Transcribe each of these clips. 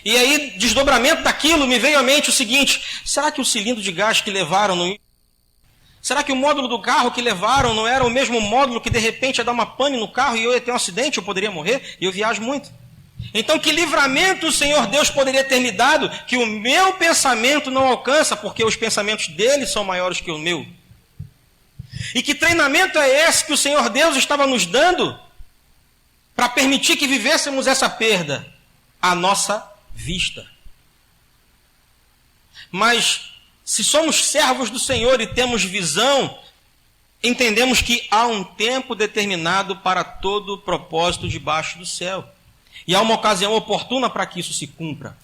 E aí, desdobramento daquilo, me veio à mente o seguinte: será que o cilindro de gás que levaram não... Será que o módulo do carro que levaram não era o mesmo módulo que de repente ia dar uma pane no carro e eu ia ter um acidente, eu poderia morrer? E eu viajo muito. Então que livramento o Senhor Deus poderia ter me dado que o meu pensamento não alcança, porque os pensamentos dele são maiores que o meu? E que treinamento é esse que o Senhor Deus estava nos dando para permitir que vivêssemos essa perda? A nossa vista. Mas se somos servos do Senhor e temos visão, entendemos que há um tempo determinado para todo propósito debaixo do céu. E há uma ocasião oportuna para que isso se cumpra.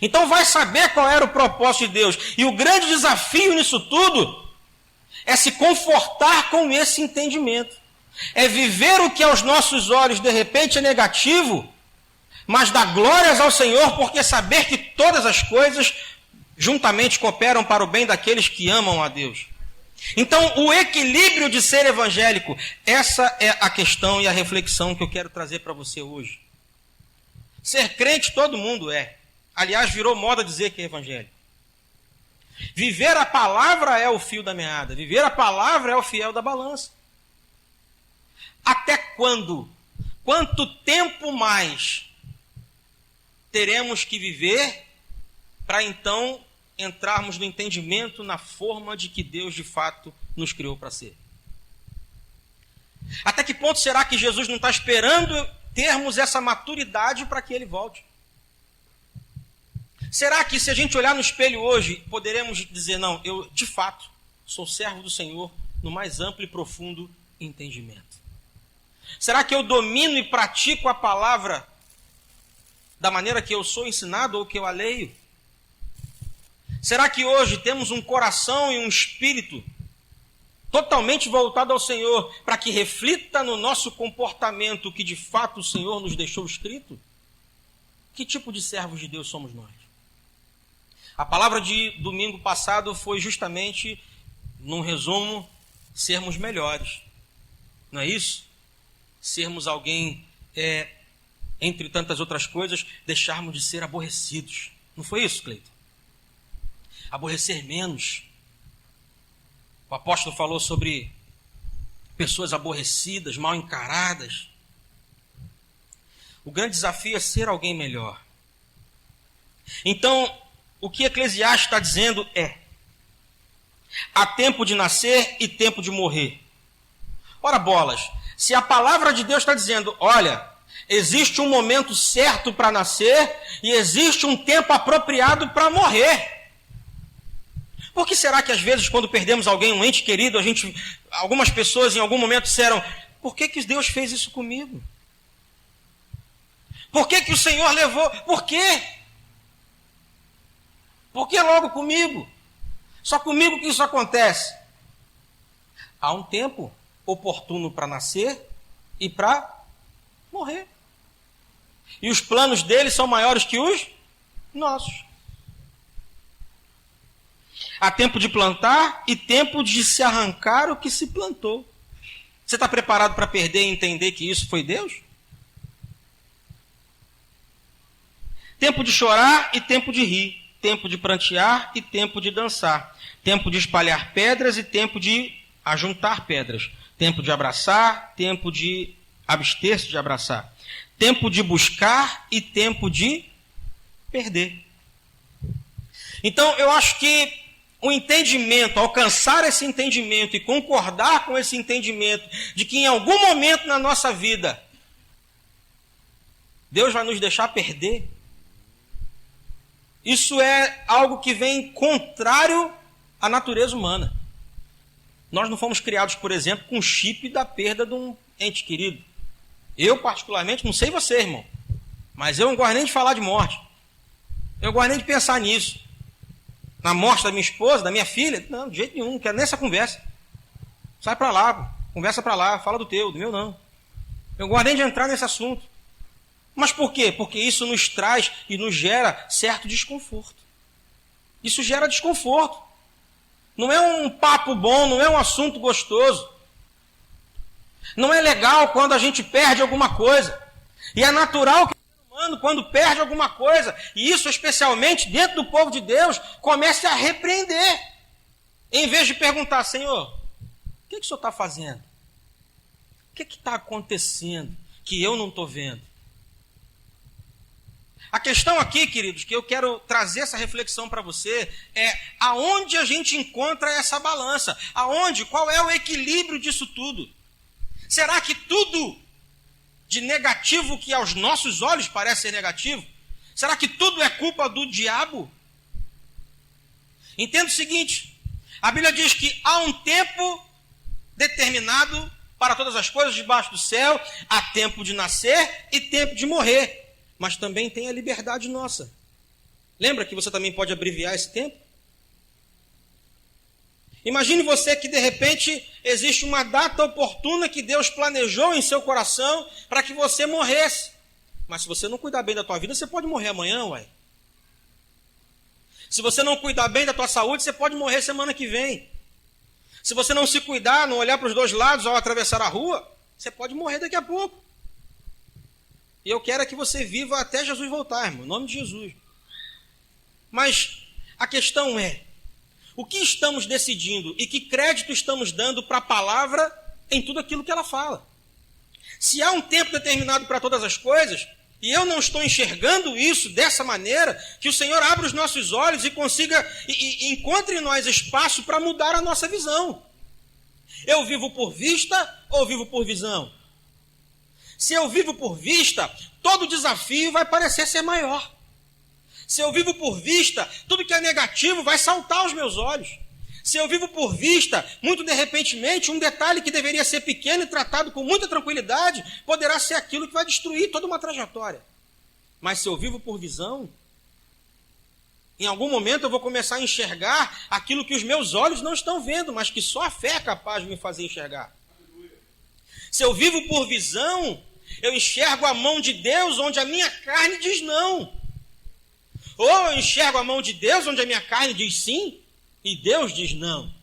Então vai saber qual era o propósito de Deus. E o grande desafio nisso tudo é se confortar com esse entendimento. É viver o que aos nossos olhos de repente é negativo, mas dar glórias ao Senhor, porque saber que todas as coisas juntamente cooperam para o bem daqueles que amam a Deus. Então, o equilíbrio de ser evangélico, essa é a questão e a reflexão que eu quero trazer para você hoje. Ser crente todo mundo é. Aliás, virou moda dizer que é evangélico. Viver a palavra é o fio da meada. Viver a palavra é o fiel da balança. Até quando? Quanto tempo mais teremos que viver para então entrarmos no entendimento na forma de que Deus de fato nos criou para ser? Até que ponto será que Jesus não está esperando termos essa maturidade para que Ele volte? Será que se a gente olhar no espelho hoje, poderemos dizer, não, eu de fato sou servo do Senhor no mais amplo e profundo entendimento? Será que eu domino e pratico a palavra da maneira que eu sou ensinado ou que eu a leio? Será que hoje temos um coração e um espírito totalmente voltado ao Senhor para que reflita no nosso comportamento o que de fato o Senhor nos deixou escrito? Que tipo de servos de Deus somos nós? A palavra de domingo passado foi justamente, num resumo, sermos melhores. Não é isso? Sermos alguém, entre tantas outras coisas, deixarmos de ser aborrecidos. Não foi isso, Cleiton? Aborrecer menos. O apóstolo falou sobre pessoas aborrecidas, mal encaradas. O grande desafio é ser alguém melhor. Então, o que Eclesiastes está dizendo é: há tempo de nascer e tempo de morrer. Ora bolas, se a palavra de Deus está dizendo, olha, existe um momento certo para nascer e existe um tempo apropriado para morrer. Por que será que às vezes quando perdemos alguém, um ente querido, algumas pessoas em algum momento disseram, por que Deus fez isso comigo? Por que o Senhor levou? Por quê? Por que logo comigo? Só comigo que isso acontece. Há um tempo oportuno para nascer e para morrer. E os planos dele são maiores que os nossos. Há tempo de plantar e tempo de se arrancar o que se plantou. Você está preparado para perder e entender que isso foi Deus? Tempo de chorar e tempo de rir. Tempo de prantear e tempo de dançar. Tempo de espalhar pedras e tempo de ajuntar pedras. Tempo de abraçar, tempo de abster-se de abraçar. Tempo de buscar e tempo de perder. Então, eu acho que o entendimento, alcançar esse entendimento e concordar com esse entendimento de que em algum momento na nossa vida Deus vai nos deixar perder, isso é algo que vem contrário à natureza humana. Nós não fomos criados, por exemplo, com o chip da perda de um ente querido. Eu, particularmente, não sei você, irmão, mas eu não gosto nem de falar de morte. Eu não gosto nem de pensar nisso. Na morte da minha esposa, da minha filha, não, de jeito nenhum, não quero nem essa conversa. Sai para lá, conversa para lá, fala do teu, do meu não. Eu não gosto nem de entrar nesse assunto. Mas por quê? Porque isso nos traz e nos gera certo desconforto. Isso gera desconforto. Não é um papo bom, não é um assunto gostoso. Não é legal quando a gente perde alguma coisa. E é natural que o ser quando perde alguma coisa, e isso especialmente dentro do povo de Deus, comece a repreender, em vez de perguntar: Senhor, o que o Senhor está fazendo? O que está acontecendo que eu não estou vendo? A questão aqui, queridos, que eu quero trazer essa reflexão para você, é aonde a gente encontra essa balança, qual é o equilíbrio disso tudo? Será que tudo de negativo que aos nossos olhos parece ser negativo, será que tudo é culpa do diabo? Entenda o seguinte, a Bíblia diz que há um tempo determinado para todas as coisas debaixo do céu, há tempo de nascer e tempo de morrer. Mas também tem a liberdade nossa. Lembra que você também pode abreviar esse tempo? Imagine você que de repente existe uma data oportuna que Deus planejou em seu coração para que você morresse. Mas se você não cuidar bem da tua vida, você pode morrer amanhã, ué. Se você não cuidar bem da tua saúde, você pode morrer semana que vem. Se você não se cuidar, não olhar para os dois lados ao atravessar a rua, você pode morrer daqui a pouco. E eu quero que você viva até Jesus voltar, irmão, em nome de Jesus. Mas a questão é, o que estamos decidindo e que crédito estamos dando para a palavra em tudo aquilo que ela fala? Se há um tempo determinado para todas as coisas, e eu não estou enxergando isso dessa maneira, que o Senhor abra os nossos olhos e consiga, e encontre em nós espaço para mudar a nossa visão. Eu vivo por vista ou vivo por visão? Se eu vivo por vista, todo desafio vai parecer ser maior. Se eu vivo por vista, tudo que é negativo vai saltar aos meus olhos. Se eu vivo por vista, muito de repentemente, um detalhe que deveria ser pequeno e tratado com muita tranquilidade, poderá ser aquilo que vai destruir toda uma trajetória. Mas se eu vivo por visão, em algum momento eu vou começar a enxergar aquilo que os meus olhos não estão vendo, mas que só a fé é capaz de me fazer enxergar. Se eu vivo por visão, eu enxergo a mão de Deus onde a minha carne diz não. Ou eu enxergo a mão de Deus onde a minha carne diz sim e Deus diz não.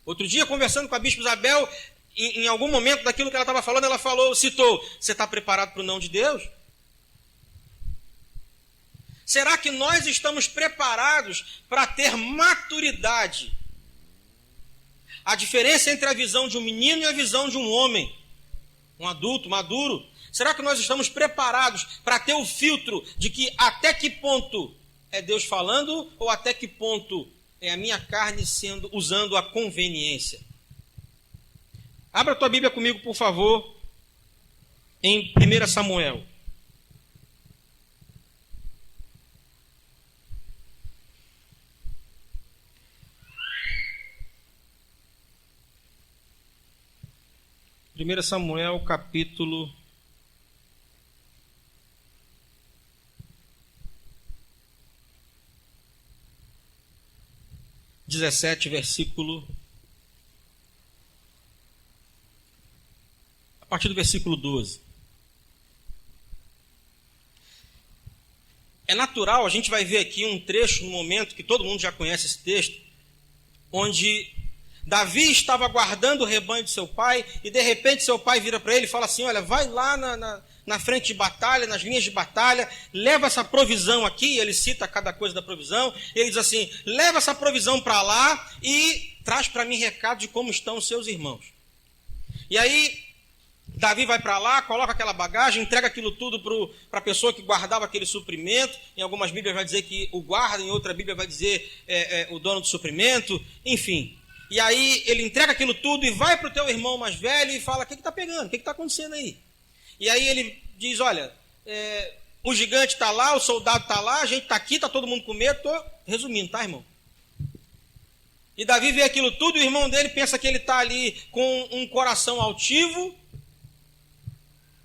Outro dia, conversando com a Bispa Isabel, em algum momento daquilo que ela estava falando, ela citou: você está preparado para o não de Deus? Será que nós estamos preparados para ter maturidade? A diferença entre a visão de um menino e a visão de um homem, um adulto maduro. Será que nós estamos preparados para ter o filtro de que até que ponto é Deus falando ou até que ponto é a minha carne usando a conveniência? Abra a tua Bíblia comigo, por favor, em 1 Samuel. Primeira Samuel, capítulo 17, versículo... a partir do versículo 12. É natural, a gente vai ver aqui um trecho, no momento que todo mundo já conhece esse texto, onde Davi estava guardando o rebanho de seu pai, e de repente seu pai vira para ele e fala assim: olha, vai lá na frente de batalha, nas linhas de batalha, leva essa provisão aqui, ele cita cada coisa da provisão, ele diz assim: leva essa provisão para lá e traz para mim recado de como estão os seus irmãos. E aí Davi vai para lá, coloca aquela bagagem, entrega aquilo tudo para a pessoa que guardava aquele suprimento. Em algumas Bíblias vai dizer que o guarda, em outra Bíblia vai dizer o dono do suprimento, enfim. E aí ele entrega aquilo tudo e vai para o teu irmão mais velho e fala: o que está pegando? O que está acontecendo aí? E aí ele diz: olha, o gigante está lá, o soldado está lá, a gente está aqui, está todo mundo com medo. Estou resumindo, tá, irmão? E Davi vê aquilo tudo e o irmão dele pensa que ele está ali com um coração altivo,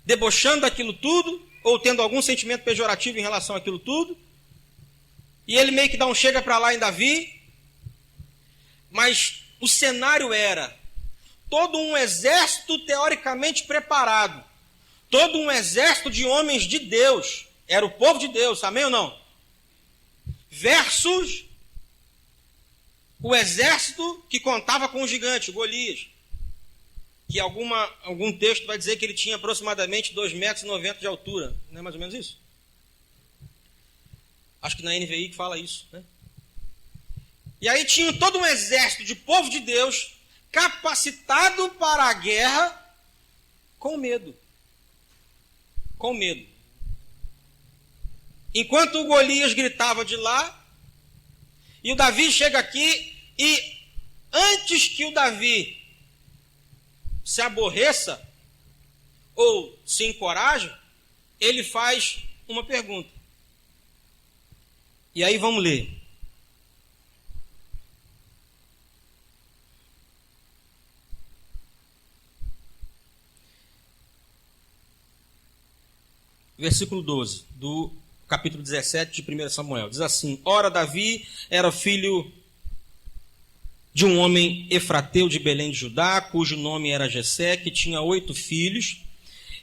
debochando daquilo tudo, ou tendo algum sentimento pejorativo em relação àquilo tudo. E ele meio que dá um chega para lá em Davi. Mas o cenário era todo um exército teoricamente preparado, todo um exército de homens de Deus, era o povo de Deus, amém ou não? Versus o exército que contava com o gigante, Golias. que algum texto vai dizer que ele tinha aproximadamente 2,90 metros de altura. Não é mais ou menos isso? Acho que na NVI que fala isso, né? E aí tinha todo um exército de povo de Deus capacitado para a guerra com medo. Com medo. Enquanto o Golias gritava de lá, e o Davi chega aqui, e antes que o Davi se aborreça ou se encoraje, ele faz uma pergunta. E aí vamos ler. Versículo 12, do capítulo 17 de 1 Samuel. Diz assim: Ora, Davi era filho de um homem efrateu de Belém de Judá, cujo nome era Jessé, que tinha 8 filhos.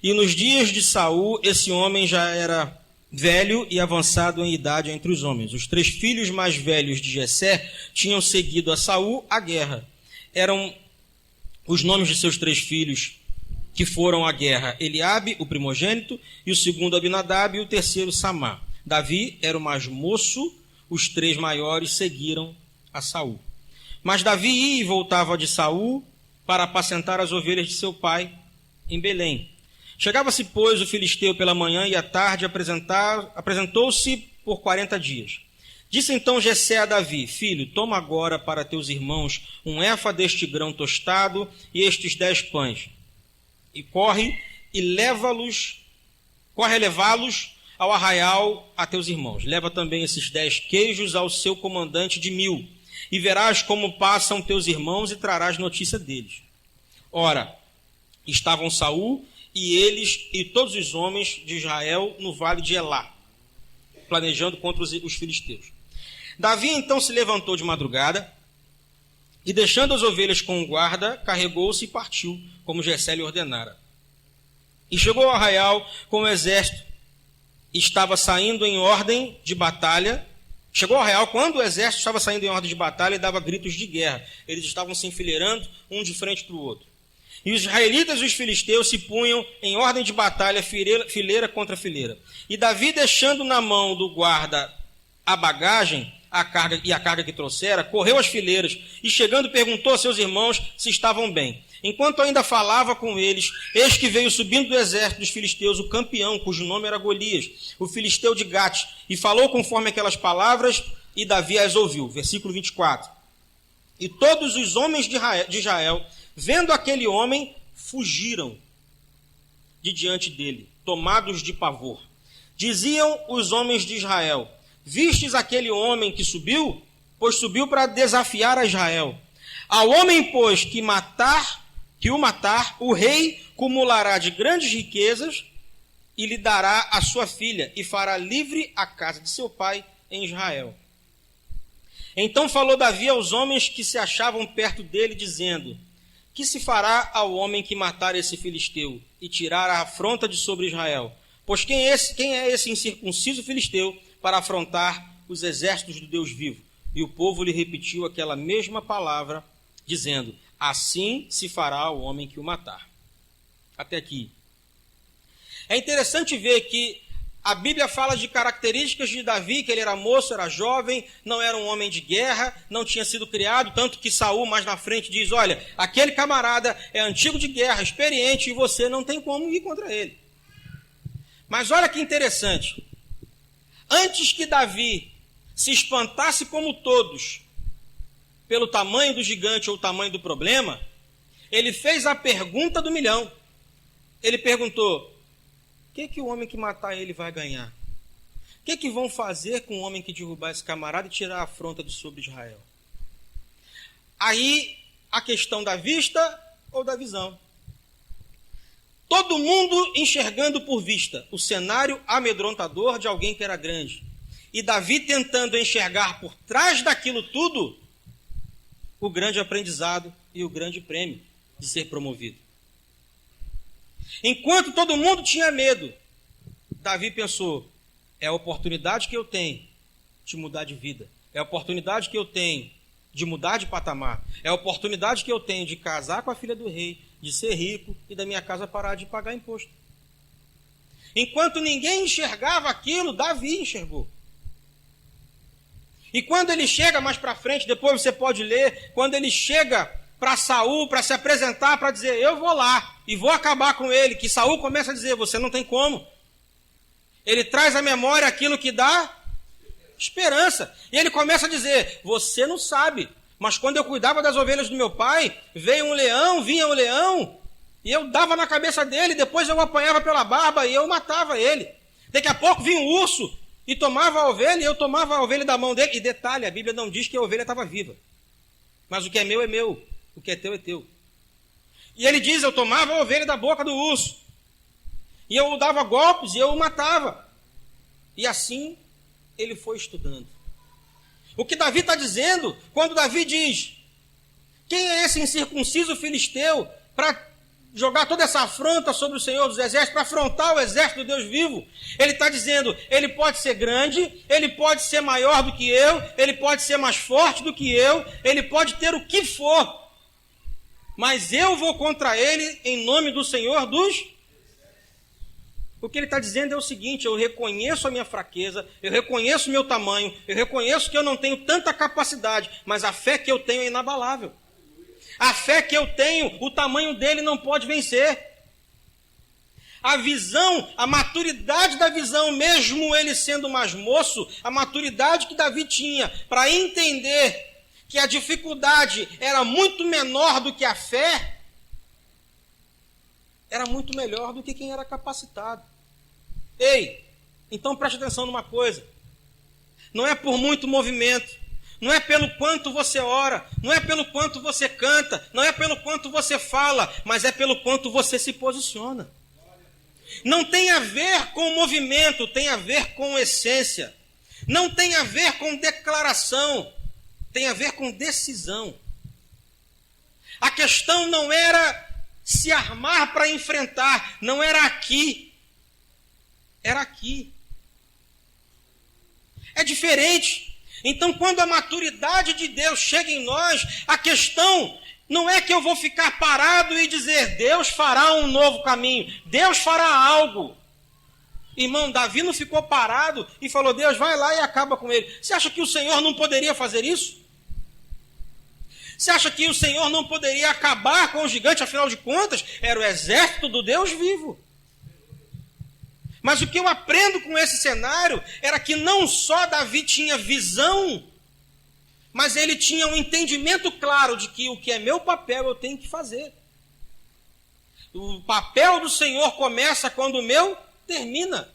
E nos dias de Saul, esse homem já era velho e avançado em idade entre os homens. Os 3 filhos mais velhos de Jessé tinham seguido a Saul à guerra. Eram os nomes de seus 3 filhos que foram à guerra: Eliabe, o primogênito, e o segundo Abinadab, e o terceiro Samá. Davi era o mais moço, os 3 maiores seguiram a Saul. Mas Davi ia e voltava de Saul para apacentar as ovelhas de seu pai em Belém. Chegava-se, pois, o filisteu pela manhã e à tarde apresentou-se por 40 dias. Disse então Jessé a Davi: Filho, toma agora para teus irmãos um éfa deste grão tostado e estes 10 pães. E corre a levá-los ao arraial a teus irmãos. Leva também esses 10 queijos ao seu comandante de 1000, e verás como passam teus irmãos e trarás notícia deles. Ora, estavam Saul e eles e todos os homens de Israel no vale de Elá, planejando contra os filisteus. Davi então se levantou de madrugada e, deixando as ovelhas com o guarda, carregou-se e partiu, como Jessé lhe ordenara. E chegou ao arraial com o exército, estava saindo em ordem de batalha. Chegou ao arraial quando o exército estava saindo em ordem de batalha e dava gritos de guerra. Eles estavam se enfileirando, um de frente para o outro. E os israelitas e os filisteus se punham em ordem de batalha, fileira contra fileira. E Davi, deixando na mão do guarda a bagagem, a carga que trouxera, correu às fileiras e, chegando, perguntou a seus irmãos se estavam bem. Enquanto ainda falava com eles, eis que veio subindo do exército dos filisteus o campeão, cujo nome era Golias, o filisteu de Gate, e falou conforme aquelas palavras, e Davi as ouviu. Versículo 24. E todos os homens de Israel, vendo aquele homem, fugiram de diante dele, tomados de pavor. Diziam os homens de Israel: Vistes aquele homem que subiu? Pois subiu para desafiar a Israel. Ao homem, pois, que o matar, o rei cumulará de grandes riquezas e lhe dará a sua filha, e fará livre a casa de seu pai em Israel. Então falou Davi aos homens que se achavam perto dele, dizendo: Que se fará ao homem que matar esse filisteu e tirar a afronta de sobre Israel? Pois quem é esse incircunciso filisteu para afrontar os exércitos do Deus vivo? E o povo lhe repetiu aquela mesma palavra, dizendo: Assim se fará ao homem que o matar. Até aqui. É interessante ver que a Bíblia fala de características de Davi, que ele era moço, era jovem, não era um homem de guerra, não tinha sido criado, tanto que Saul mais na frente diz: olha, aquele camarada é antigo de guerra, experiente, e você não tem como ir contra ele. Mas olha que interessante. Antes que Davi se espantasse como todos pelo tamanho do gigante ou o tamanho do problema, ele fez a pergunta do milhão. Ele perguntou: o que o homem que matar ele vai ganhar? O que vão fazer com o homem que derrubar esse camarada e tirar a afronta de sobre Israel? Aí a questão da vista ou da visão. Todo mundo enxergando por vista o cenário amedrontador de alguém que era grande. E Davi tentando enxergar por trás daquilo tudo o grande aprendizado e o grande prêmio de ser promovido. Enquanto todo mundo tinha medo, Davi pensou: é a oportunidade que eu tenho de mudar de vida. É a oportunidade que eu tenho de mudar de patamar. É a oportunidade que eu tenho de casar com a filha do rei de ser rico e da minha casa parar de pagar imposto. Enquanto ninguém enxergava aquilo, Davi enxergou. E quando ele chega mais para frente, depois você pode ler, quando ele chega para Saul, para se apresentar, para dizer, eu vou lá e vou acabar com ele, que Saul começa a dizer, você não tem como. Ele traz à memória aquilo que dá esperança. E ele começa a dizer, você não sabe, mas quando eu cuidava das ovelhas do meu pai, vinha um leão, e eu dava na cabeça dele, depois eu apanhava pela barba e eu matava ele. Daqui a pouco vinha um urso e tomava a ovelha, e eu tomava a ovelha da mão dele. E detalhe, a Bíblia não diz que a ovelha estava viva. Mas o que é meu, o que é teu. E ele diz, eu tomava a ovelha da boca do urso. E eu dava golpes e eu o matava. E assim ele foi estudando. O que Davi está dizendo, quando Davi diz, quem é esse incircunciso filisteu para jogar toda essa afronta sobre o Senhor dos Exércitos, para afrontar o exército do Deus vivo? Ele está dizendo, ele pode ser grande, ele pode ser maior do que eu, ele pode ser mais forte do que eu, ele pode ter o que for, mas eu vou contra ele em nome do Senhor dos... O que ele está dizendo é o seguinte, eu reconheço a minha fraqueza, eu reconheço o meu tamanho, eu reconheço que eu não tenho tanta capacidade, mas a fé que eu tenho é inabalável. A fé que eu tenho, o tamanho dele não pode vencer. A visão, a maturidade da visão, mesmo ele sendo mais moço, a maturidade que Davi tinha para entender que a dificuldade era muito menor do que a fé, era muito melhor do que quem era capacitado. Ei, então preste atenção numa coisa. Não é por muito movimento, não é pelo quanto você ora, não é pelo quanto você canta, não é pelo quanto você fala, mas é pelo quanto você se posiciona. Não tem a ver com movimento, tem a ver com essência. Não tem a ver com declaração, tem a ver com decisão. A questão não era se armar para enfrentar, não era aqui, era aqui. É diferente. Então, quando a maturidade de Deus chega em nós, a questão não é que eu vou ficar parado e dizer, Deus fará um novo caminho, Deus fará algo. Irmão, Davi não ficou parado e falou, Deus vai lá e acaba com ele. Você acha que o Senhor não poderia fazer isso? Você acha que o Senhor não poderia acabar com o gigante? Afinal de contas, era o exército do Deus vivo. Mas o que eu aprendo com esse cenário era que não só Davi tinha visão, mas ele tinha um entendimento claro de que o que é meu papel eu tenho que fazer. O papel do Senhor começa quando o meu termina.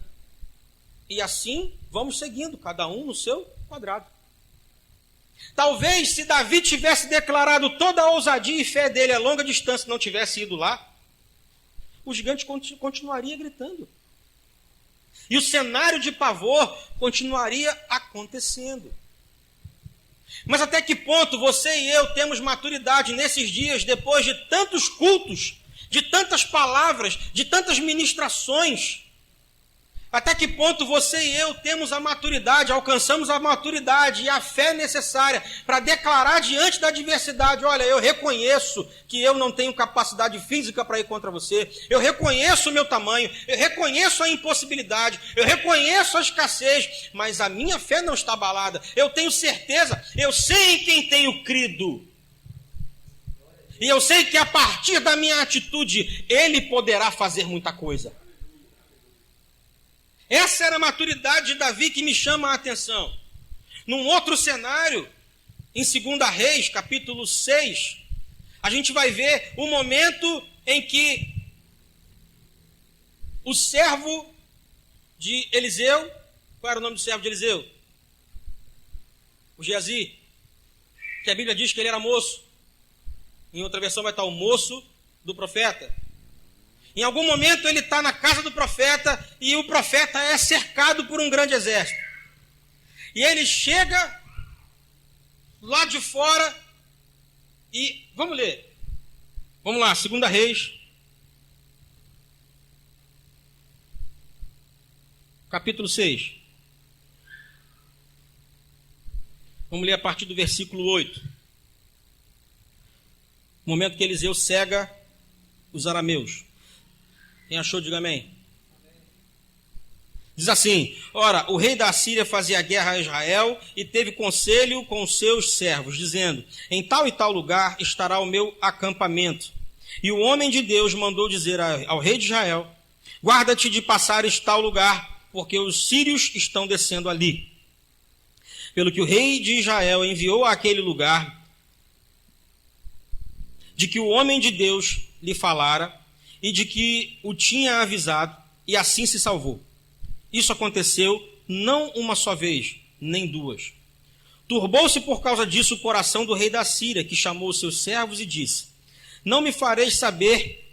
E assim vamos seguindo, cada um no seu quadrado. Talvez se Davi tivesse declarado toda a ousadia e fé dele a longa distância, não tivesse ido lá, o gigante continuaria gritando. E o cenário de pavor continuaria acontecendo. Mas até que ponto você e eu temos maturidade nesses dias, depois de tantos cultos, de tantas palavras, de tantas ministrações? Até que ponto você e eu temos a maturidade, alcançamos a maturidade e a fé necessária para declarar diante da adversidade, olha, eu reconheço que eu não tenho capacidade física para ir contra você, eu reconheço o meu tamanho, eu reconheço a impossibilidade, eu reconheço a escassez, mas a minha fé não está abalada, eu tenho certeza, eu sei em quem tenho crido. E eu sei que a partir da minha atitude, Ele poderá fazer muita coisa. Essa era a maturidade de Davi que me chama a atenção. Num outro cenário, em 2 Reis, capítulo 6, a gente vai ver o momento em que o servo de Eliseu, qual era o nome do servo de Eliseu? O Geazi, que a Bíblia diz que ele era moço. Em outra versão vai estar o moço do profeta. Em algum momento ele está na casa do profeta e o profeta é cercado por um grande exército. E ele chega lá de fora e... Vamos ler. Vamos lá, 2 Reis. Capítulo 6. Vamos ler a partir do versículo 8. O momento que Eliseu cega os arameus. Quem achou, diga amém. Diz assim: ora, o rei da Síria fazia guerra a Israel e teve conselho com os seus servos, dizendo: em tal e tal lugar estará o meu acampamento. E o homem de Deus mandou dizer ao rei de Israel: guarda-te de passares tal lugar, porque os sírios estão descendo ali. Pelo que o rei de Israel enviou àquele lugar, de que o homem de Deus lhe falara e de que o tinha avisado, e assim se salvou. Isso aconteceu não uma só vez, nem duas. Turbou-se por causa disso o coração do rei da Síria, que chamou os seus servos e disse: não me fareis saber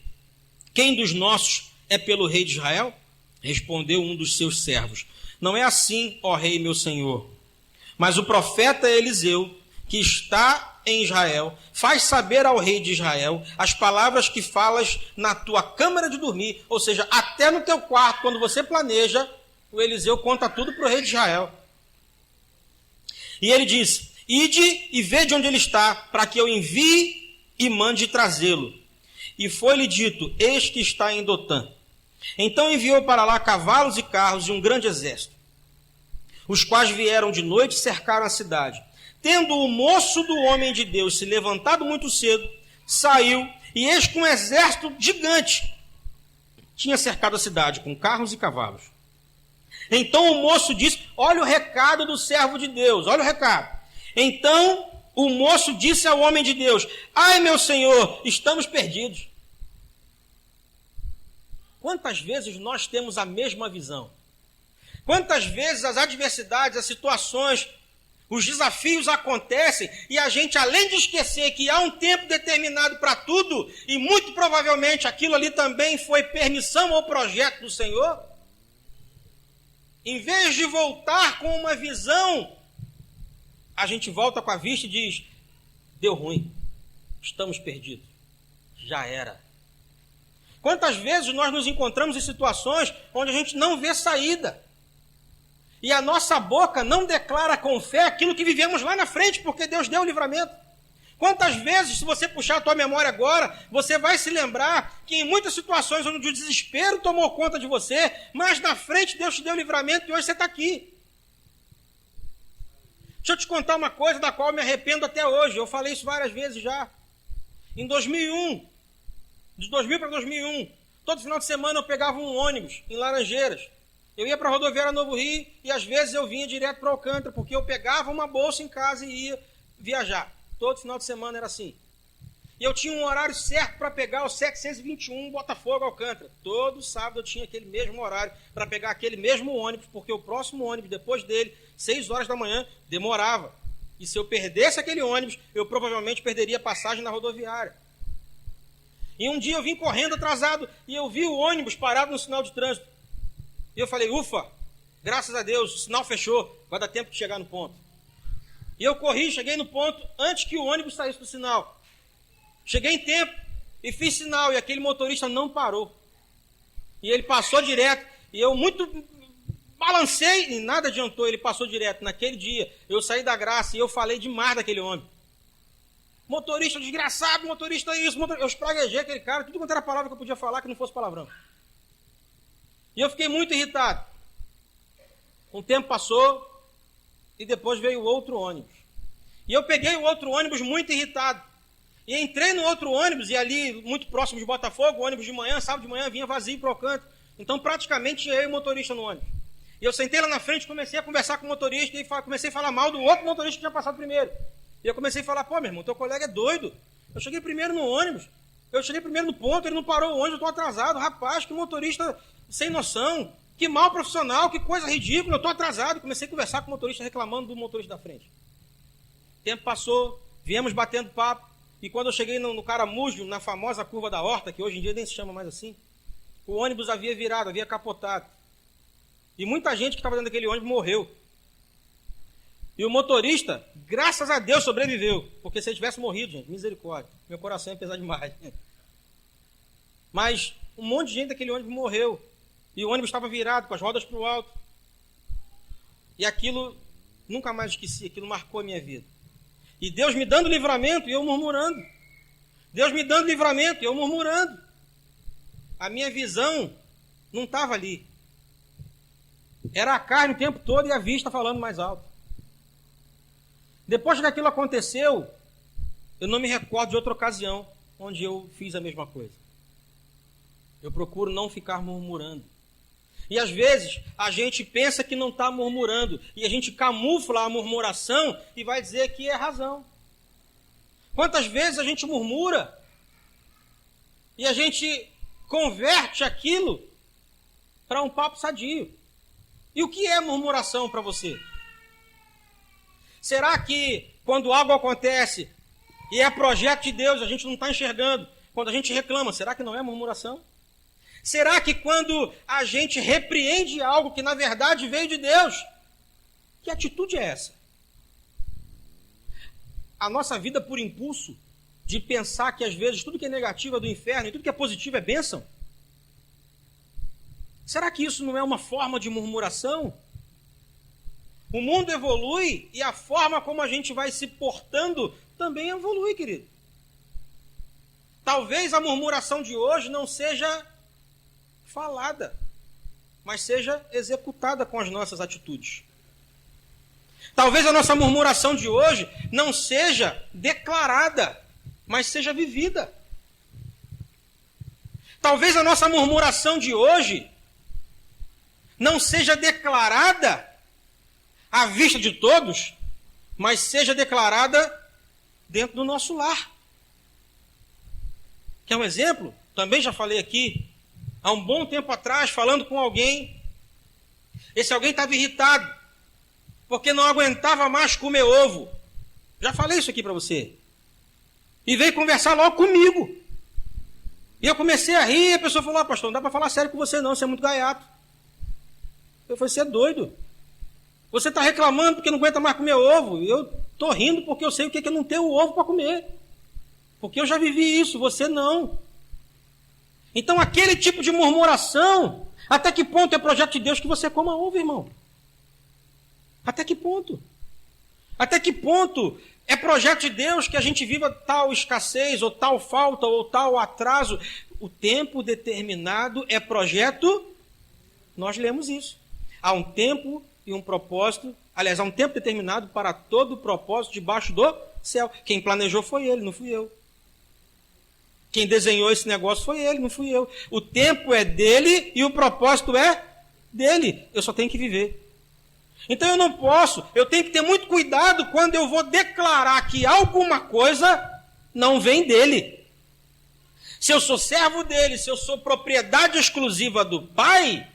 quem dos nossos é pelo rei de Israel? Respondeu um dos seus servos: não é assim, ó rei meu senhor. Mas o profeta Eliseu, que está em Israel, faz saber ao rei de Israel as palavras que falas na tua câmara de dormir, ou seja, até no teu quarto, quando você planeja, o Eliseu conta tudo para o rei de Israel. E ele diz: ide e vede onde ele está, para que eu envie e mande trazê-lo. E foi-lhe dito: eis que está em Dotã. Então enviou para lá cavalos e carros e um grande exército, os quais vieram de noite e cercaram a cidade. Tendo o moço do homem de Deus se levantado muito cedo, saiu, e eis que um exército gigante tinha cercado a cidade com carros e cavalos. Então o moço disse: olha o recado do servo de Deus, olha o recado. Então o moço disse ao homem de Deus: ai meu senhor, estamos perdidos. Quantas vezes nós temos a mesma visão? Quantas vezes as adversidades, as situações, os desafios acontecem e a gente, além de esquecer que há um tempo determinado para tudo, e muito provavelmente aquilo ali também foi permissão ou projeto do Senhor, em vez de voltar com uma visão, a gente volta com a vista e diz: deu ruim, estamos perdidos, já era. Quantas vezes nós nos encontramos em situações onde a gente não vê saída, e a nossa boca não declara com fé aquilo que vivemos lá na frente, porque Deus deu o livramento. Quantas vezes, se você puxar a tua memória agora, você vai se lembrar que em muitas situações onde o desespero tomou conta de você, mas na frente Deus te deu o livramento e hoje você está aqui. Deixa eu te contar uma coisa da qual eu me arrependo até hoje. Eu falei isso várias vezes já. Em 2001, de 2000 para 2001, todo final de semana eu pegava um ônibus em Laranjeiras. Eu ia para a rodoviária Novo Rio e às vezes eu vinha direto para Alcântara, porque eu pegava uma bolsa em casa e ia viajar. Todo final de semana era assim. E eu tinha um horário certo para pegar o 721 Botafogo Alcântara. Todo sábado eu tinha aquele mesmo horário para pegar aquele mesmo ônibus, porque o próximo ônibus depois dele, 6 horas da manhã, demorava. E se eu perdesse aquele ônibus, eu provavelmente perderia passagem na rodoviária. E um dia eu vim correndo atrasado e eu vi o ônibus parado no sinal de trânsito. E eu falei: ufa, graças a Deus, o sinal fechou, vai dar tempo de chegar no ponto. E eu corri, cheguei no ponto antes que o ônibus saísse do sinal. Cheguei em tempo e fiz sinal, e aquele motorista não parou. E ele passou direto, e eu muito balancei e nada adiantou, ele passou direto. Naquele dia, eu saí da graça e eu falei demais daquele homem. Motorista desgraçado, motorista isso, motorista... Eu espraguejei aquele cara, tudo quanto era palavra que eu podia falar que não fosse palavrão. E eu fiquei muito irritado. Um tempo passou e depois veio o outro ônibus. E eu peguei o outro ônibus muito irritado. E entrei no outro ônibus, e ali, muito próximo de Botafogo, o ônibus de manhã, sábado de manhã, vinha vazio para o Alcântara. Então, praticamente, tinha eu e o motorista no ônibus. E eu sentei lá na frente, comecei a conversar com o motorista, e comecei a falar mal do outro motorista que tinha passado primeiro. E eu comecei a falar: pô, meu irmão, teu colega é doido. Eu cheguei primeiro no ônibus, eu cheguei primeiro no ponto, ele não parou o ônibus, eu estou atrasado. Rapaz, que motorista sem noção, que mal profissional, que coisa ridícula, eu estou atrasado. Comecei a conversar com o motorista, reclamando do motorista da frente. O tempo passou, viemos batendo papo, e quando eu cheguei no Caramujo, na famosa curva da Horta, que hoje em dia nem se chama mais assim, o ônibus havia virado, havia capotado. E muita gente que estava dentro daquele ônibus morreu. E o motorista, graças a Deus, sobreviveu. Porque se ele tivesse morrido, gente, misericórdia, meu coração ia pesar demais. Mas um monte de gente daquele ônibus morreu. E o ônibus estava virado, com as rodas para o alto. E aquilo, nunca mais esqueci, aquilo marcou a minha vida. E Deus me dando livramento e eu murmurando. Deus me dando livramento e eu murmurando. a minha visão não estava ali. Era a carne o tempo todo e a vista falando mais alto. Depois que aquilo aconteceu, eu não me recordo de outra ocasião onde eu fiz a mesma coisa. Eu procuro não ficar murmurando. E às vezes a gente pensa que não está murmurando e a gente camufla a murmuração e vai dizer que é razão. Quantas vezes a gente murmura e a gente converte aquilo para um papo sadio? E o que é murmuração para você? Será que quando algo acontece e é projeto de Deus, a gente não está enxergando? Quando a gente reclama, será que não é murmuração? Será que quando a gente repreende algo que na verdade veio de Deus, que atitude é essa? A nossa vida por impulso de pensar que às vezes tudo que é negativo é do inferno e tudo que é positivo é bênção? Será que isso não é uma forma de murmuração? O mundo evolui e a forma como a gente vai se portando também evolui, querido. Talvez a murmuração de hoje não seja falada, mas seja executada com as nossas atitudes. Talvez a nossa murmuração de hoje não seja declarada, mas seja vivida. Talvez a nossa murmuração de hoje não seja declarada à vista de todos, mas seja declarada dentro do nosso lar. Quer um exemplo? Também já falei aqui, há um bom tempo atrás, falando com alguém. Esse alguém estava irritado, porque não aguentava mais comer ovo. Já falei isso aqui para você. E veio conversar logo comigo. E eu comecei a rir, e a pessoa falou: pastor, não dá para falar sério com você não, você é muito gaiato. Eu falei: você é doido. Você está reclamando porque não aguenta mais comer ovo. Eu estou rindo porque eu sei o que é não ter o ovo para comer. Porque eu já vivi isso, você não. Então aquele tipo de murmuração, até que ponto é projeto de Deus que você coma ovo, irmão? Até que ponto? Até que ponto é projeto de Deus que a gente viva tal escassez, ou tal falta, ou tal atraso? O tempo determinado é projeto. Nós lemos isso. Há um tempo e um propósito, aliás, há um tempo determinado para todo o propósito debaixo do céu. Quem planejou foi ele, não fui eu. Quem desenhou esse negócio foi ele, não fui eu. O tempo é dele e o propósito é dele. Eu só tenho que viver. Então eu não posso, eu tenho que ter muito cuidado quando eu vou declarar que alguma coisa não vem dele. Se eu sou servo dele, se eu sou propriedade exclusiva do Pai,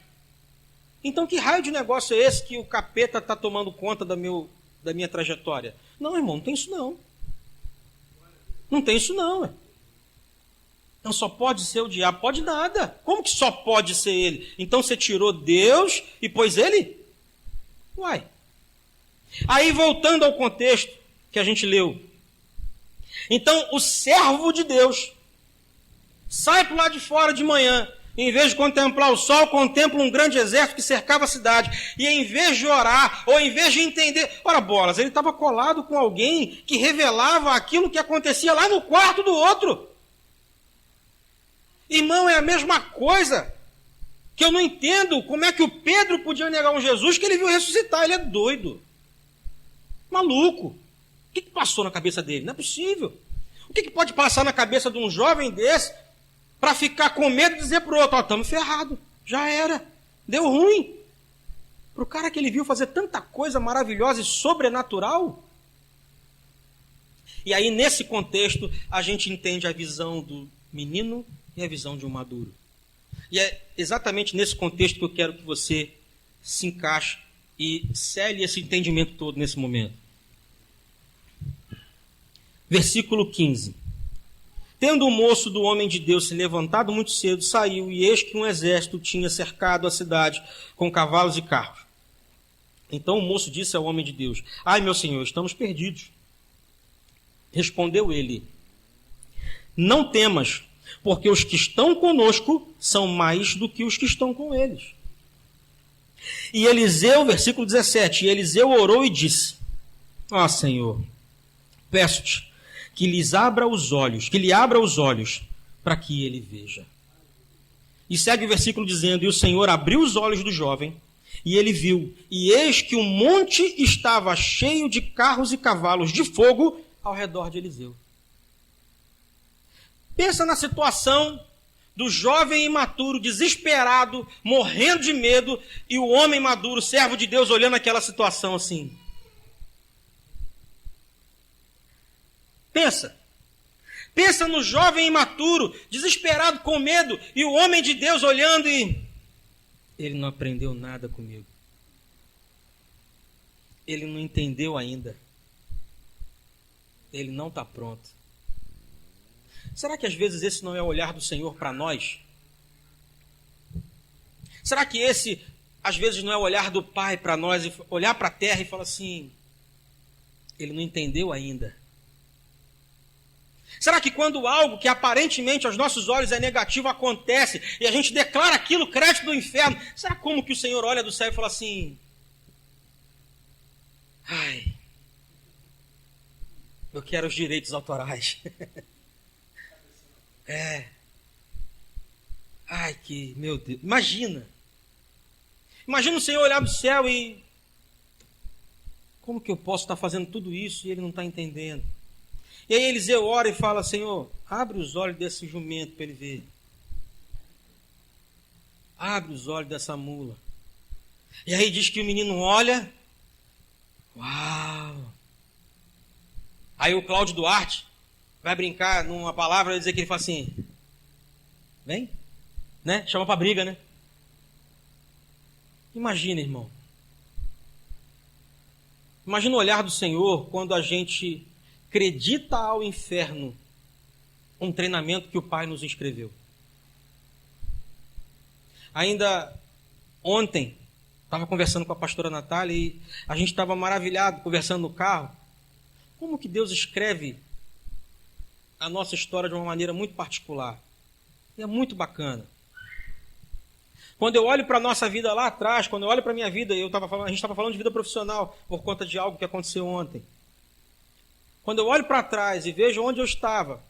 então que raio de negócio é esse que o capeta está tomando conta da minha trajetória? Não, irmão, não tem isso não. Não tem isso não. Não só pode ser o diabo, pode nada. Como que só pode ser ele? Então você tirou Deus e pôs ele? Uai. Aí voltando ao contexto que a gente leu. Então o servo de Deus sai para o lado de fora de manhã. Em vez de contemplar o sol, contempla um grande exército que cercava a cidade. E em vez de orar, ou em vez de entender... Ora bolas, ele estava colado com alguém que revelava aquilo que acontecia lá no quarto do outro. Irmão, é a mesma coisa. Que eu não entendo como é que o Pedro podia negar um Jesus que ele viu ressuscitar. Ele é doido. Maluco. O que passou na cabeça dele? Não é possível. O que pode passar na cabeça de um jovem desse para ficar com medo de dizer para o outro: estamos ferrados, já era, deu ruim. Para o cara que ele viu fazer tanta coisa maravilhosa e sobrenatural. E aí, nesse contexto, a gente entende a visão do menino e a visão de um maduro. E é exatamente nesse contexto que eu quero que você se encaixe e cele esse entendimento todo nesse momento. Versículo 15. Tendo o moço do homem de Deus se levantado muito cedo, saiu, e eis que um exército tinha cercado a cidade com cavalos e carros. Então o moço disse ao homem de Deus: ai, meu senhor, estamos perdidos. Respondeu ele: não temas, porque os que estão conosco são mais do que os que estão com eles. E Eliseu, versículo 17, e Eliseu orou e disse: ó Senhor, peço-te que lhe abra os olhos, para que ele veja. E segue o versículo dizendo: e o Senhor abriu os olhos do jovem, e ele viu, e eis que o monte estava cheio de carros e cavalos de fogo ao redor de Eliseu. Pensa na situação do jovem imaturo, desesperado, morrendo de medo, e o homem maduro, servo de Deus, olhando aquela situação assim. Pensa no jovem imaturo, desesperado com medo, e o homem de Deus olhando e... ele não aprendeu nada comigo. Ele não entendeu ainda. Ele não está pronto. Será que às vezes esse não é o olhar do Senhor para nós? Será que esse, às vezes, não é o olhar do Pai para nós, olhar para a terra e falar assim, ele não entendeu ainda? Será que quando algo que aparentemente aos nossos olhos é negativo acontece e a gente declara aquilo crédito do inferno, será como que o Senhor olha do céu e fala assim, ai, eu quero os direitos autorais. Ai, que, meu Deus, imagina o Senhor olhar do céu e, como que eu posso estar fazendo tudo isso e ele não está entendendo? E aí Eliseu ora e fala, Senhor, abre os olhos desse jumento para ele ver. Abre os olhos dessa mula. E aí diz que o menino olha, uau! Aí o Cláudio Duarte vai brincar numa palavra e dizer que ele fala assim, vem, né? Chama para briga, né? Imagina, irmão. Imagina o olhar do Senhor quando a gente acredita ao inferno um treinamento que o Pai nos inscreveu. Ainda ontem, estava conversando com a pastora Natália e a gente estava maravilhado, conversando no carro. Como que Deus escreve a nossa história de uma maneira muito particular. E é muito bacana. Quando eu olho para a nossa vida lá atrás, quando eu olho para a minha vida, a gente estava falando de vida profissional por conta de algo que aconteceu ontem. Quando eu olho para trás e vejo onde eu estava,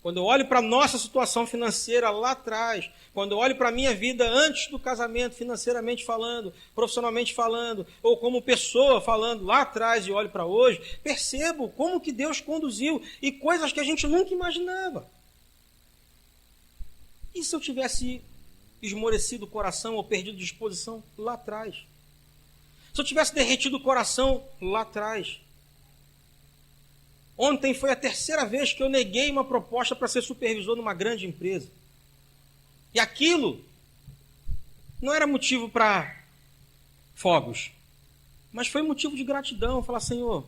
quando eu olho para a nossa situação financeira lá atrás, quando eu olho para a minha vida antes do casamento, financeiramente falando, profissionalmente falando, ou como pessoa falando lá atrás e olho para hoje, percebo como que Deus conduziu e coisas que a gente nunca imaginava. E se eu tivesse esmorecido o coração ou perdido disposição lá atrás? Se eu tivesse derretido o coração lá atrás? Ontem foi a terceira vez que eu neguei uma proposta para ser supervisor numa grande empresa. E aquilo não era motivo para fogos, mas foi motivo de gratidão. Falar, Senhor,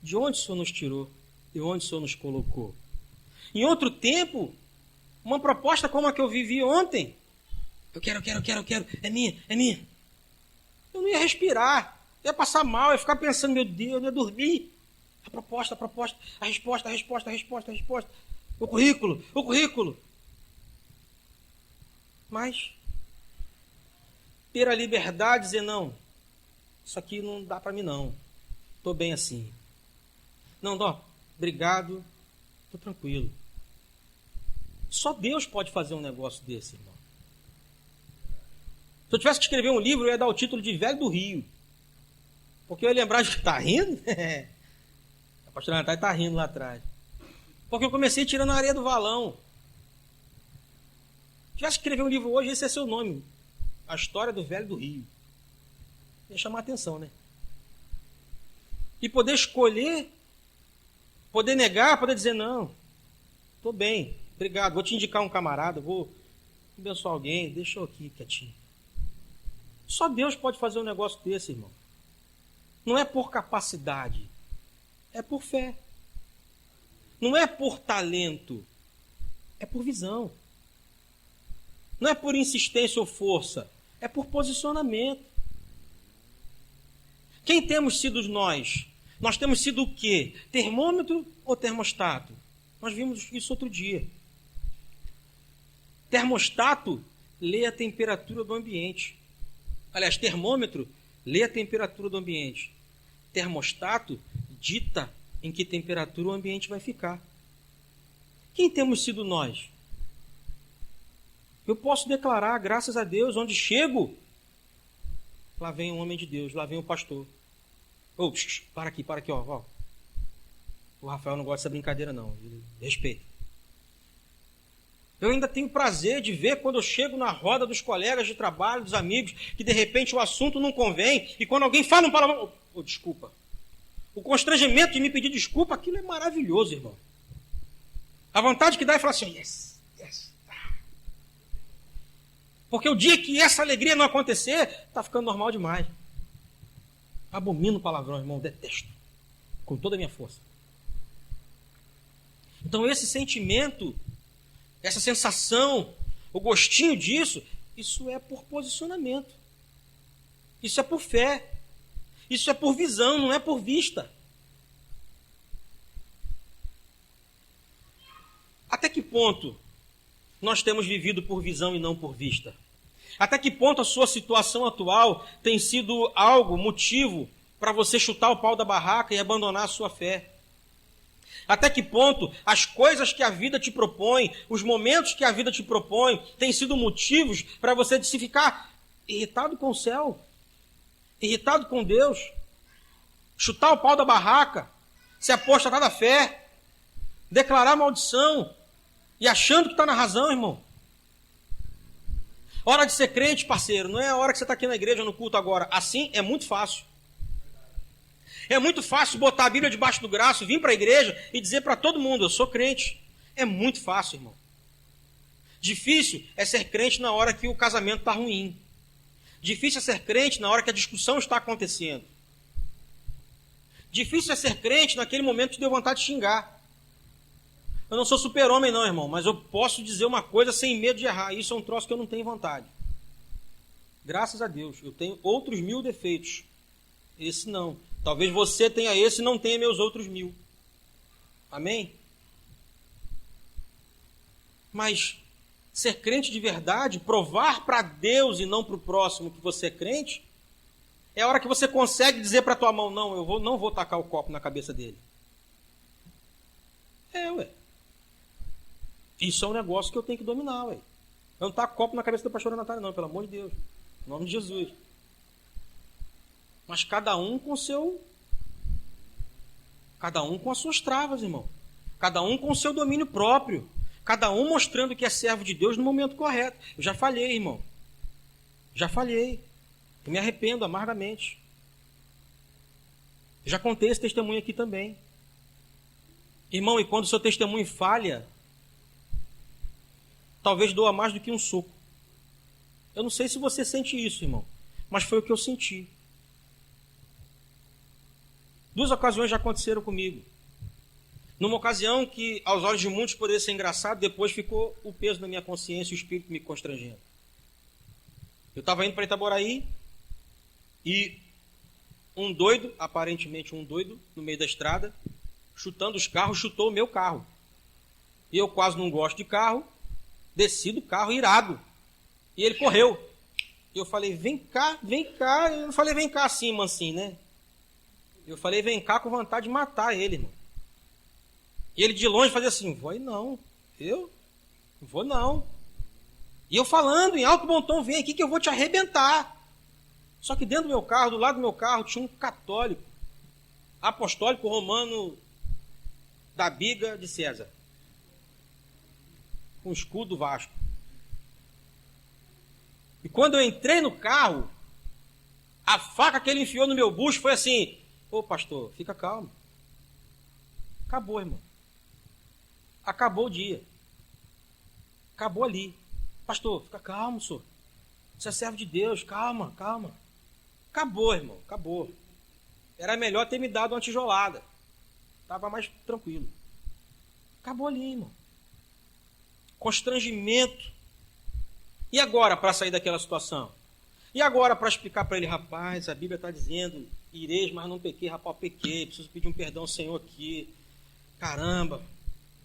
de onde o Senhor nos tirou e onde o Senhor nos colocou? Em outro tempo, uma proposta como a que eu vivi ontem, eu quero, é minha. Eu não ia respirar, ia passar mal, ia ficar pensando, meu Deus, eu ia dormir. A proposta, a resposta, o currículo. Mas ter a liberdade de dizer, não, isso aqui não dá para mim não, estou bem assim. Não, obrigado, estou tranquilo. Só Deus pode fazer um negócio desse, irmão. Se eu tivesse que escrever um livro, eu ia dar o título de Velho do Rio. Porque eu ia lembrar de que está rindo. A pastora Natália está rindo lá atrás. Porque eu comecei tirando a areia do valão. Se tivesse que escrever um livro hoje, esse é seu nome. A História do Velho do Rio. Ia chamar a atenção, né? E poder escolher, poder negar, poder dizer, não, estou bem, obrigado, vou te indicar um camarada, vou abençoar alguém, deixa eu aqui quietinho. Só Deus pode fazer um negócio desse, irmão. Não é por capacidade, é por fé. Não é por talento, é por visão. Não é por insistência ou força, é por posicionamento. Quem temos sido nós? Nós temos sido o quê? Termômetro ou termostato? Nós vimos isso outro dia. Termostato lê a temperatura do ambiente. Aliás, termômetro lê a temperatura do ambiente. Termostato dita em que temperatura o ambiente vai ficar. Quem temos sido nós? Eu posso declarar, graças a Deus, onde chego, lá vem um homem de Deus, lá vem o pastor. Ô, para aqui, ó. O Rafael não gosta dessa brincadeira, não. Respeita. Eu ainda tenho prazer de ver quando eu chego na roda dos colegas de trabalho, dos amigos, que de repente o assunto não convém, e quando alguém fala um palavrão, desculpa. O constrangimento de me pedir desculpa, aquilo é maravilhoso, irmão. A vontade que dá é falar assim, yes. Porque o dia que essa alegria não acontecer, está ficando normal demais. Abomino palavrão, irmão, detesto. Com toda a minha força. Então esse sentimento, essa sensação, o gostinho disso, isso é por posicionamento. Isso é por fé. Isso é por visão, não é por vista. Até que ponto nós temos vivido por visão e não por vista? Até que ponto a sua situação atual tem sido algo, motivo, para você chutar o pau da barraca e abandonar a sua fé? Até que ponto as coisas que a vida te propõe, os momentos que a vida te propõe, têm sido motivos para você se ficar irritado com o céu, irritado com Deus, chutar o pau da barraca, se apostatar da fé, declarar maldição e achando que está na razão, irmão? Hora de ser crente, parceiro, não é a hora que você está aqui na igreja, no culto agora. Assim é muito fácil. É muito fácil botar a Bíblia debaixo do braço, vir para a igreja e dizer para todo mundo, eu sou crente. É muito fácil, irmão. Difícil é ser crente na hora que o casamento está ruim. Difícil é ser crente na hora que a discussão está acontecendo. Difícil é ser crente naquele momento que deu vontade de xingar. Eu não sou super-homem não, irmão, mas eu posso dizer uma coisa sem medo de errar. Isso é um troço que eu não tenho vontade. Graças a Deus, eu tenho outros 1000 defeitos. Esse não. Talvez você tenha esse e não tenha meus outros 1000. Amém? Mas ser crente de verdade, provar para Deus e não para o próximo que você é crente, é a hora que você consegue dizer para a tua mão, não vou tacar o copo na cabeça dele. Ué. Isso é um negócio que eu tenho que dominar, ué. Eu não taco copo na cabeça da pastora Natália, não, pelo amor de Deus. Em nome de Jesus. Mas cada um com as suas travas, irmão. Cada um com o seu domínio próprio. Cada um mostrando que é servo de Deus no momento correto. Eu já falhei, irmão. Já falhei. Eu me arrependo amargamente. Eu já contei esse testemunho aqui também. Irmão, e quando o seu testemunho falha, talvez doa mais do que um soco. Eu não sei se você sente isso, irmão, mas foi o que eu senti. 2 ocasiões já aconteceram comigo. Numa ocasião que, aos olhos de muitos, poderia ser engraçado, depois ficou o peso na minha consciência e o espírito me constrangendo. Eu estava indo para Itaboraí e um doido, aparentemente um doido, no meio da estrada, chutando os carros, chutou o meu carro. E eu quase não gosto de carro, desci do carro irado. E ele correu. E eu falei, vem cá. Eu não falei, vem cá assim, mansinho, né? Eu falei, vem cá com vontade de matar ele, irmão. E ele de longe fazia assim, vou aí não. Eu? Vou não. E eu falando em alto bom tom, vem aqui que eu vou te arrebentar. Só que dentro do meu carro, do lado do meu carro, tinha um católico, apostólico romano da Biga de César. Com o escudo do Vasco. E quando eu entrei no carro, a faca que ele enfiou no meu bucho foi assim, ô pastor, fica calmo. Acabou, irmão. Acabou o dia. Acabou ali. Pastor, fica calmo, senhor. Você é servo de Deus, calma. Acabou, irmão, acabou. Era melhor ter me dado uma tijolada. Estava mais tranquilo. Acabou ali, irmão. Constrangimento. E agora para sair daquela situação? E agora para explicar para ele, rapaz, a Bíblia está dizendo, ireis, mas não pequei, rapaz, pequei, preciso pedir um perdão ao Senhor aqui. Caramba,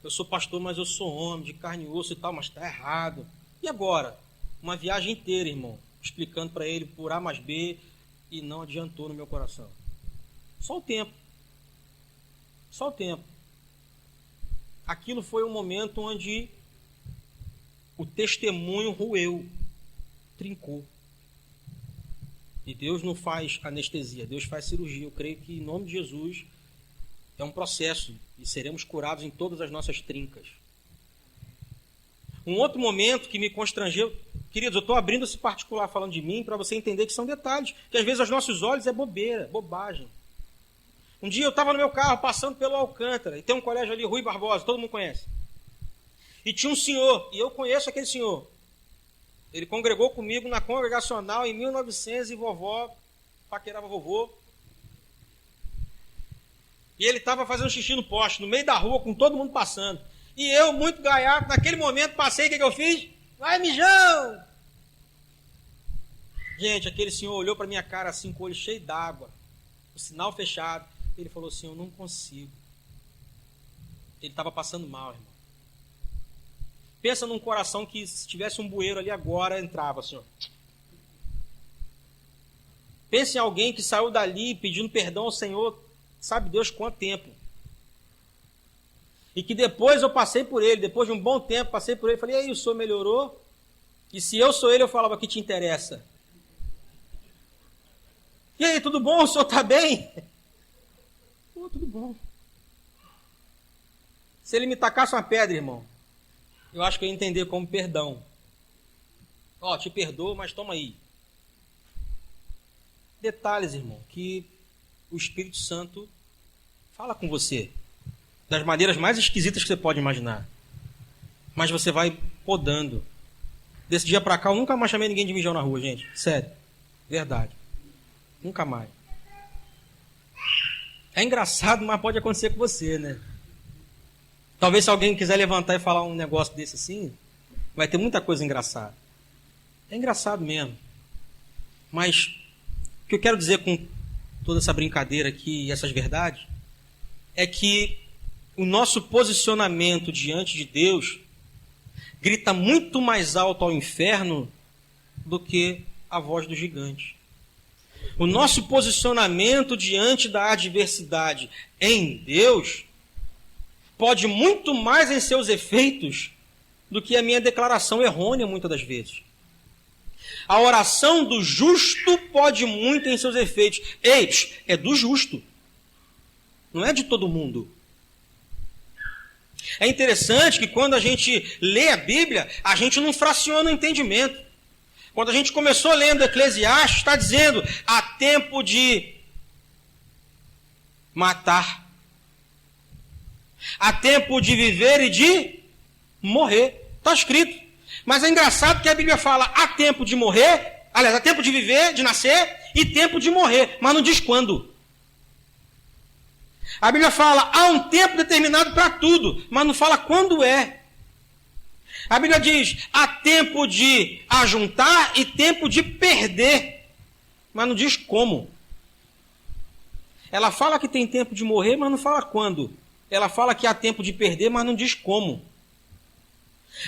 eu sou pastor, mas eu sou homem, de carne e osso e tal, mas está errado. E agora? Uma viagem inteira, irmão, explicando para ele por A mais B e não adiantou no meu coração. Só o tempo. Aquilo foi um momento onde o testemunho roeu, trincou. E Deus não faz anestesia, Deus faz cirurgia. Eu creio que em nome de Jesus é um processo e seremos curados em todas as nossas trincas. Um outro momento que me constrangeu, queridos, eu estou abrindo esse particular falando de mim para você entender que são detalhes, que às vezes aos nossos olhos é bobeira, bobagem. Um dia eu estava no meu carro passando pelo Alcântara, e tem um colégio ali, Rui Barbosa, todo mundo conhece. E tinha um senhor, e eu conheço aquele senhor. Ele congregou comigo na congregacional em 1900 e vovó paquerava vovô. E ele estava fazendo xixi no poste, no meio da rua, com todo mundo passando. E eu, muito gaiato, naquele momento passei, o que eu fiz? Vai, mijão! Gente, aquele senhor olhou para minha cara assim, com o olho cheio d'água, o sinal fechado. Ele falou assim, eu não consigo. Ele estava passando mal, irmão. Pensa num coração que se tivesse um bueiro ali agora, entrava, senhor. Pensa em alguém que saiu dali pedindo perdão ao Senhor, sabe Deus quanto tempo. E que depois eu passei por ele, depois de um bom tempo, passei por ele, falei, e aí, o senhor melhorou? E se eu sou ele, eu falava, o que te interessa? E aí, tudo bom? O senhor está bem? Oh, tudo bom. Se ele me tacasse uma pedra, irmão, eu acho que eu ia entender como perdão. Ó, te perdoo, mas toma aí. Detalhes, irmão, que o Espírito Santo fala com você das maneiras mais esquisitas que você pode imaginar. Mas você vai podando. Desse dia pra cá, eu nunca mais chamei ninguém de mijão na rua, gente. Sério. Verdade. Nunca mais. É engraçado, mas pode acontecer com você, né? Talvez se alguém quiser levantar e falar um negócio desse assim, vai ter muita coisa engraçada. É engraçado mesmo. Mas o que eu quero dizer com toda essa brincadeira aqui e essas verdades é que o nosso posicionamento diante de Deus grita muito mais alto ao inferno do que a voz do gigante. O nosso posicionamento diante da adversidade em Deus pode muito mais em seus efeitos do que a minha declaração errônea muitas das vezes. A oração do justo pode muito em seus efeitos. Ei, é do justo. Não é de todo mundo. É interessante que quando a gente lê a Bíblia, a gente não fraciona o entendimento. Quando a gente começou lendo Eclesiastes, está dizendo, há tempo de matar. Há tempo de viver e de morrer. Está escrito. Mas é engraçado que a Bíblia fala, há tempo de morrer, aliás, há tempo de viver, de nascer, e tempo de morrer, mas não diz quando. A Bíblia fala, há um tempo determinado para tudo, mas não fala quando é. A Bíblia diz, há tempo de ajuntar e tempo de perder, mas não diz como. Ela fala que tem tempo de morrer, mas não fala quando. Ela fala que há tempo de perder, mas não diz como.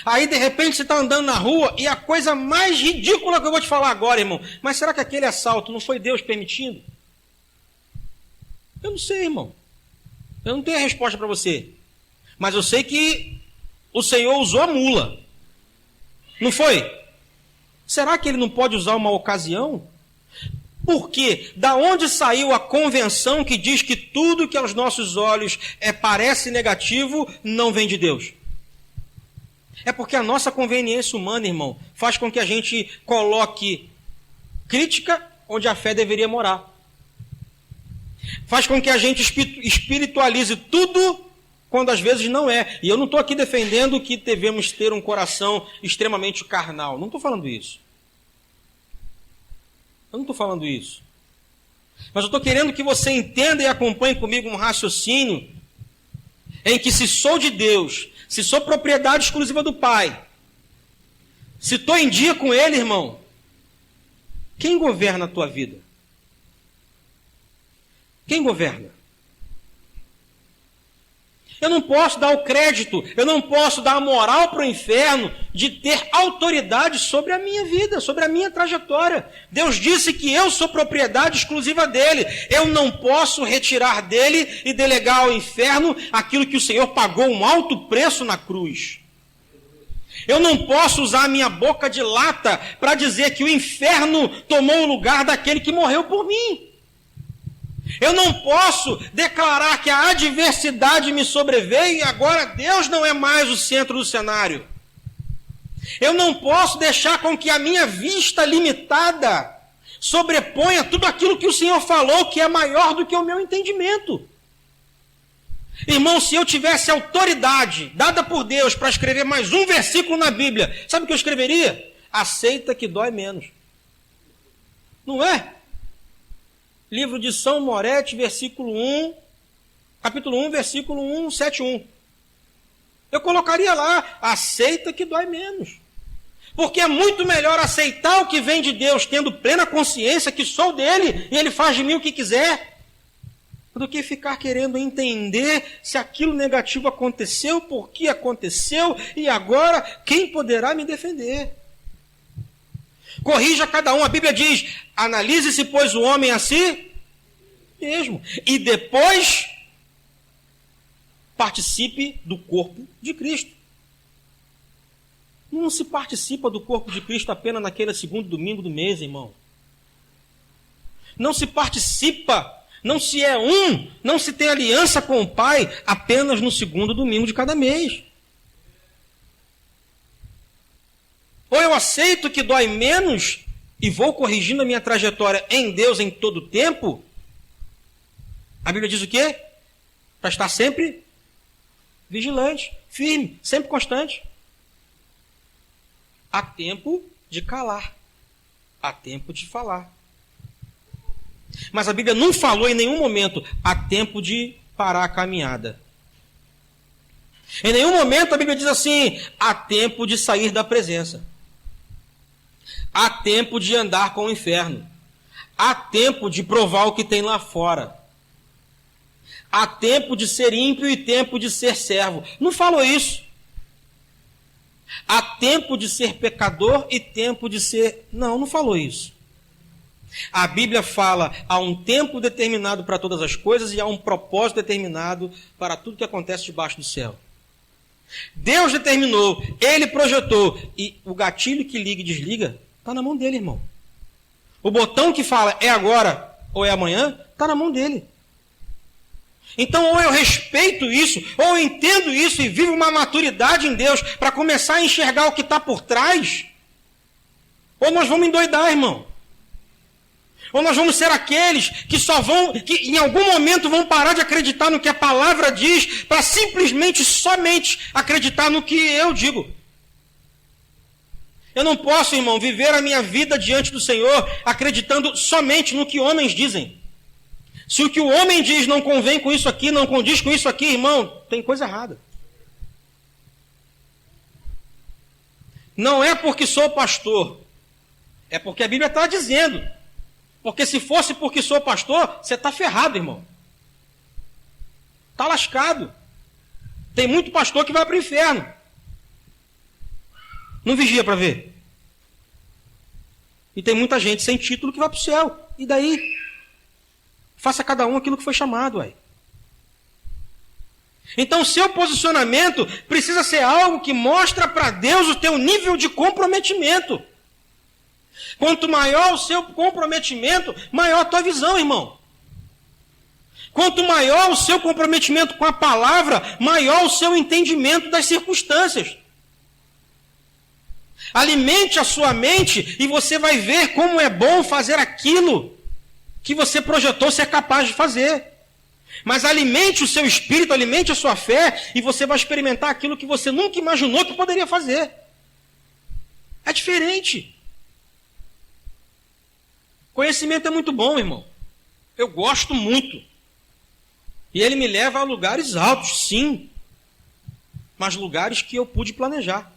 Aí, de repente, você está andando na rua e a coisa mais ridícula que eu vou te falar agora, irmão, mas será que aquele assalto não foi Deus permitindo? Eu não sei, irmão. Eu não tenho a resposta para você. Mas eu sei que o Senhor usou a mula. Não foi? Será que ele não pode usar uma ocasião? Porque da onde saiu a convenção que diz que tudo que aos nossos olhos parece negativo não vem de Deus? É porque a nossa conveniência humana, irmão, faz com que a gente coloque crítica onde a fé deveria morar. Faz com que a gente espiritualize tudo quando às vezes não é. E eu não estou aqui defendendo que devemos ter um coração extremamente carnal. Não estou falando isso. Eu não estou falando isso. Mas eu estou querendo que você entenda e acompanhe comigo um raciocínio em que se sou de Deus, se sou propriedade exclusiva do Pai, se estou em dia com Ele, irmão, quem governa a tua vida? Quem governa? Eu não posso dar o crédito, eu não posso dar a moral para o inferno de ter autoridade sobre a minha vida, sobre a minha trajetória. Deus disse que eu sou propriedade exclusiva dele. Eu não posso retirar dele e delegar ao inferno aquilo que o Senhor pagou um alto preço na cruz. Eu não posso usar a minha boca de lata para dizer que o inferno tomou o lugar daquele que morreu por mim. Eu não posso declarar que a adversidade me sobreveio e agora Deus não é mais o centro do cenário. Eu não posso deixar com que a minha vista limitada sobreponha tudo aquilo que o Senhor falou, que é maior do que o meu entendimento. Irmão, se eu tivesse autoridade dada por Deus para escrever mais um versículo na Bíblia, sabe o que eu escreveria? Aceita que dói menos. Não é? Livro de São Moretti, versículo 1, capítulo 1, versículo 1, 7:1. Eu colocaria lá, aceita que dói menos. Porque é muito melhor aceitar o que vem de Deus, tendo plena consciência que sou dele e ele faz de mim o que quiser, do que ficar querendo entender se aquilo negativo aconteceu, por que aconteceu e agora quem poderá me defender. Corrija cada um. A Bíblia diz, analise-se, pois, o homem a si mesmo. E depois, participe do corpo de Cristo. Não se participa do corpo de Cristo apenas naquele segundo domingo do mês, irmão. Não se participa, não se é um, não se tem aliança com o Pai apenas no segundo domingo de cada mês. Ou eu aceito que dói menos e vou corrigindo a minha trajetória em Deus em todo o tempo. A Bíblia diz o quê? Para estar sempre vigilante, firme, sempre constante. Há tempo de calar, há tempo de falar. Mas a Bíblia não falou em nenhum momento, há tempo de parar a caminhada. Em nenhum momento a Bíblia diz assim, há tempo de sair da presença. Há tempo de andar com o inferno. Há tempo de provar o que tem lá fora. Há tempo de ser ímpio e tempo de ser servo. Não falou isso. Há tempo de ser pecador e tempo de ser... Não falou isso. A Bíblia fala, há um tempo determinado para todas as coisas e há um propósito determinado para tudo que acontece debaixo do céu. Deus determinou, Ele projetou, e o gatilho que liga e desliga está na mão dele, irmão. O botão que fala é agora ou é amanhã, está na mão dele. Então, ou eu respeito isso, ou eu entendo isso e vivo uma maturidade em Deus para começar a enxergar o que está por trás, ou nós vamos endoidar, irmão. Ou nós vamos ser aqueles que que em algum momento vão parar de acreditar no que a palavra diz para simplesmente, somente acreditar no que eu digo. Eu não posso, irmão, viver a minha vida diante do Senhor acreditando somente no que homens dizem. Se o que o homem diz não convém com isso aqui, não condiz com isso aqui, irmão, tem coisa errada. Não é porque sou pastor, é porque a Bíblia está dizendo. Porque se fosse porque sou pastor, você está ferrado, irmão. Está lascado. Tem muito pastor que vai para o inferno. Não vigia para ver. E tem muita gente sem título que vai para o céu. E daí? Faça cada um aquilo que foi chamado, ué. Então o seu posicionamento precisa ser algo que mostra para Deus o teu nível de comprometimento. Quanto maior o seu comprometimento, maior a tua visão, irmão. Quanto maior o seu comprometimento com a palavra, maior o seu entendimento das circunstâncias. Alimente a sua mente e você vai ver como é bom fazer aquilo que você projetou ser capaz de fazer. Mas alimente o seu espírito, alimente a sua fé e você vai experimentar aquilo que você nunca imaginou que poderia fazer. É diferente. Conhecimento é muito bom, irmão. Eu gosto muito. E ele me leva a lugares altos, sim. Mas lugares que eu pude planejar.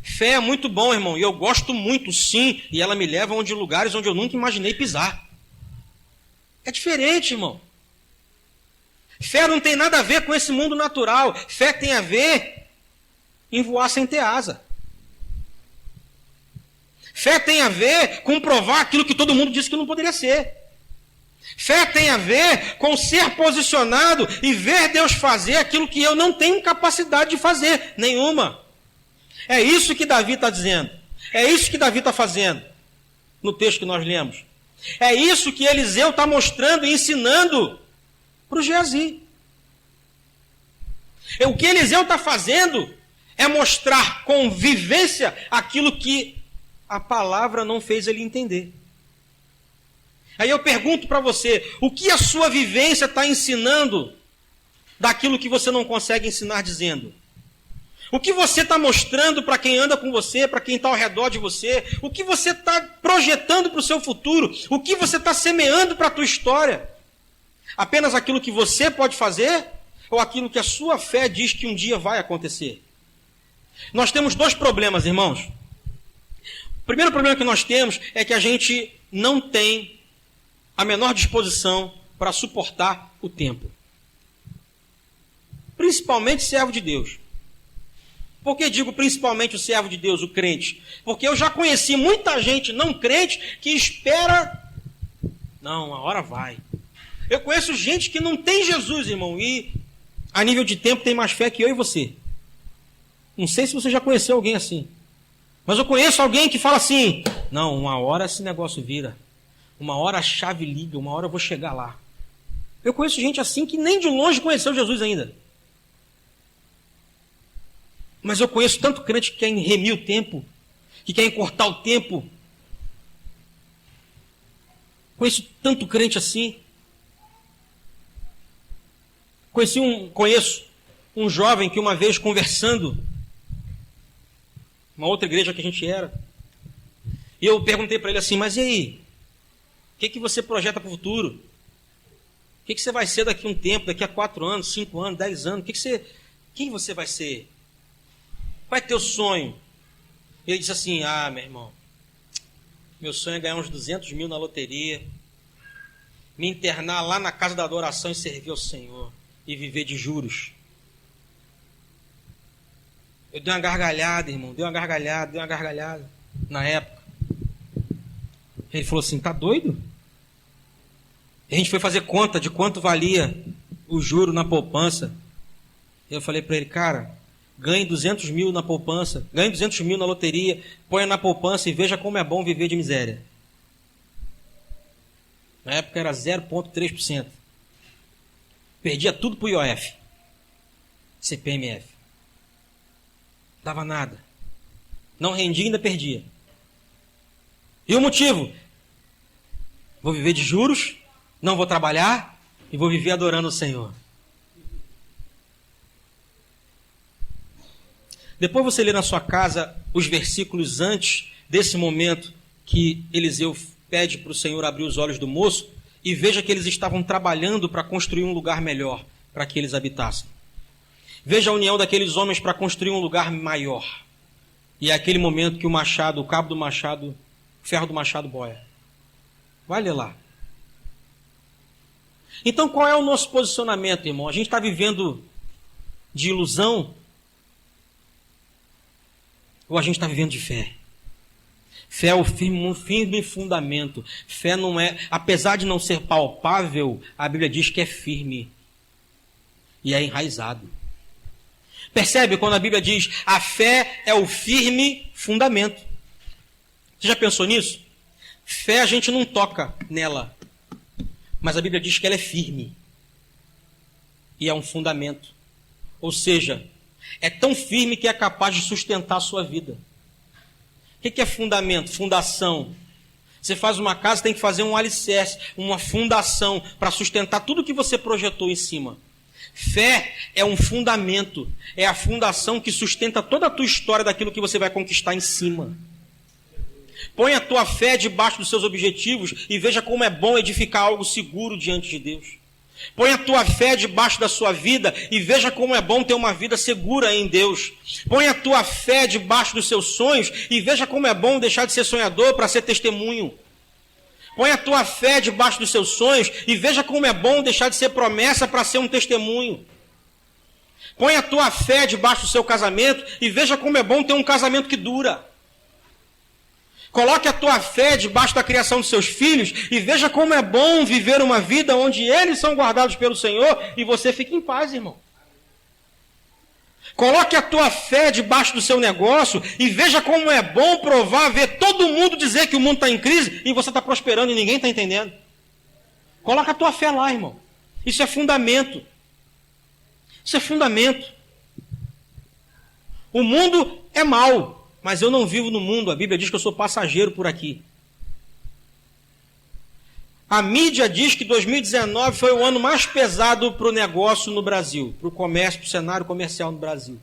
Fé é muito bom, irmão. E eu gosto muito, sim. E ela me leva a lugares onde eu nunca imaginei pisar. É diferente, irmão. Fé não tem nada a ver com esse mundo natural. Fé tem a ver em voar sem ter asa. Fé tem a ver com provar aquilo que todo mundo disse que não poderia ser. Fé tem a ver com ser posicionado e ver Deus fazer aquilo que eu não tenho capacidade de fazer, nenhuma. É isso que Davi está dizendo. É isso que Davi está fazendo no texto que nós lemos. É isso que Eliseu está mostrando e ensinando para o Geazi. O que Eliseu está fazendo é mostrar com vivência aquilo que a palavra não fez ele entender. Aí eu pergunto para você, o que a sua vivência está ensinando daquilo que você não consegue ensinar dizendo? O que você está mostrando para quem anda com você, para quem está ao redor de você? O que você está projetando para o seu futuro? O que você está semeando para a tua história? Apenas aquilo que você pode fazer? Ou aquilo que a sua fé diz que um dia vai acontecer? Nós temos dois problemas, irmãos. O primeiro problema que nós temos é que a gente não tem a menor disposição para suportar o tempo. Principalmente servo de Deus. Por que digo principalmente o servo de Deus, o crente? Porque eu já conheci muita gente não crente que espera... Não, a hora vai. Eu conheço gente que não tem Jesus, irmão, e a nível de tempo tem mais fé que eu e você. Não sei se você já conheceu alguém assim. Mas eu conheço alguém que fala assim, não, uma hora esse negócio vira. Uma hora a chave liga, uma hora eu vou chegar lá. Eu conheço gente assim que nem de longe conheceu Jesus ainda. Mas eu conheço tanto crente que quer remir o tempo, que quer encurtar o tempo. Conheço tanto crente assim. Conheço um jovem que uma vez conversando, uma outra igreja que a gente era, e eu perguntei para ele assim, mas e aí? O que você projeta para o futuro? O que você vai ser daqui a um tempo, daqui a 4 anos, 5 anos, 10 anos? Quem você vai ser? Qual é teu sonho? Ele disse assim, meu irmão, meu sonho é ganhar uns 200 mil na loteria, me internar lá na casa da adoração e servir ao Senhor, e viver de juros. Eu dei uma gargalhada, irmão, dei uma gargalhada, na época. Ele falou assim, tá doido? A gente foi fazer conta de quanto valia o juro na poupança. Eu falei para ele, cara, ganhe 200 mil na poupança, ganhe 200 mil na loteria, ponha na poupança e veja como é bom viver de miséria. Na época era 0,3%. Perdia tudo para o IOF, CPMF. Dava nada. Não rendia e ainda perdia. E o motivo? Vou viver de juros, não vou trabalhar e vou viver adorando o Senhor. Depois você lê na sua casa os versículos antes desse momento que Eliseu pede para o Senhor abrir os olhos do moço e veja que eles estavam trabalhando para construir um lugar melhor para que eles habitassem. Veja a união daqueles homens para construir um lugar maior. E é aquele momento que o cabo do machado, o ferro do machado boia. Vai ler lá. Então qual é o nosso posicionamento, irmão? A gente está vivendo de ilusão? Ou a gente está vivendo de fé? Fé é um firme fundamento. Fé não é, apesar de não ser palpável, a Bíblia diz que é firme. E é enraizado. Percebe quando a Bíblia diz a fé é o firme fundamento? Você já pensou nisso? Fé a gente não toca nela. Mas a Bíblia diz que ela é firme. E é um fundamento. Ou seja, é tão firme que é capaz de sustentar a sua vida. O que é fundamento? Fundação. Você faz uma casa, tem que fazer um alicerce, uma fundação, para sustentar tudo que você projetou em cima. Fé é um fundamento, é a fundação que sustenta toda a tua história daquilo que você vai conquistar em cima. Põe a tua fé debaixo dos seus objetivos e veja como é bom edificar algo seguro diante de Deus. Põe a tua fé debaixo da sua vida e veja como é bom ter uma vida segura em Deus. Põe a tua fé debaixo dos seus sonhos e veja como é bom deixar de ser sonhador para ser testemunho. Põe a tua fé debaixo dos seus sonhos e veja como é bom deixar de ser promessa para ser um testemunho. Põe a tua fé debaixo do seu casamento e veja como é bom ter um casamento que dura. Coloque a tua fé debaixo da criação dos seus filhos e veja como é bom viver uma vida onde eles são guardados pelo Senhor e você fica em paz, irmão. Coloque a tua fé debaixo do seu negócio e veja como é bom provar, ver todo mundo dizer que o mundo está em crise e você está prosperando e ninguém está entendendo. Coloca a tua fé lá, irmão. Isso é fundamento. Isso é fundamento. O mundo é mau, mas eu não vivo no mundo. A Bíblia diz que eu sou passageiro por aqui. A mídia diz que 2019 foi o ano mais pesado para o negócio no Brasil, para o comércio, para o cenário comercial no Brasil.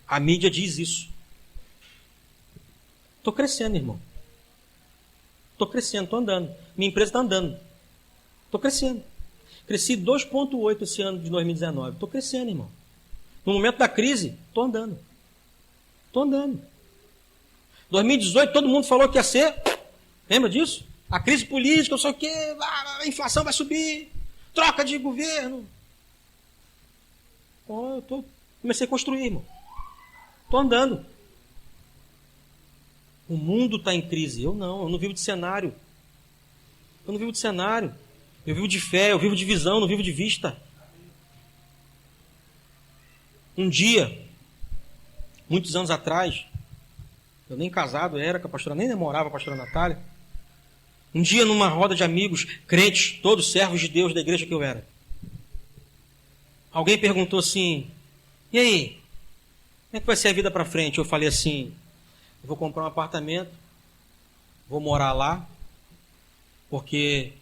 A mídia diz isso. Estou crescendo, irmão. Estou crescendo, estou andando. Minha empresa está andando. Estou crescendo. Cresci 2,8 esse ano de 2019. Estou crescendo, irmão. No momento da crise, estou andando. Estou andando. 2018, todo mundo falou que ia ser... Lembra disso? A crise política, não sei o quê, a inflação vai subir, troca de governo. Comecei a construir, irmão. Estou andando. O mundo está em crise. Eu não vivo de cenário. Eu não vivo de cenário. Eu vivo de fé, eu vivo de visão, não vivo de vista. Um dia, muitos anos atrás, eu nem casado era com a pastora, nem namorava a pastora Natália. Um dia, numa roda de amigos, crentes, todos servos de Deus da igreja que eu era. Alguém perguntou assim, e aí, como é que vai ser a vida para frente? Eu falei assim, eu vou comprar um apartamento, vou morar lá, porque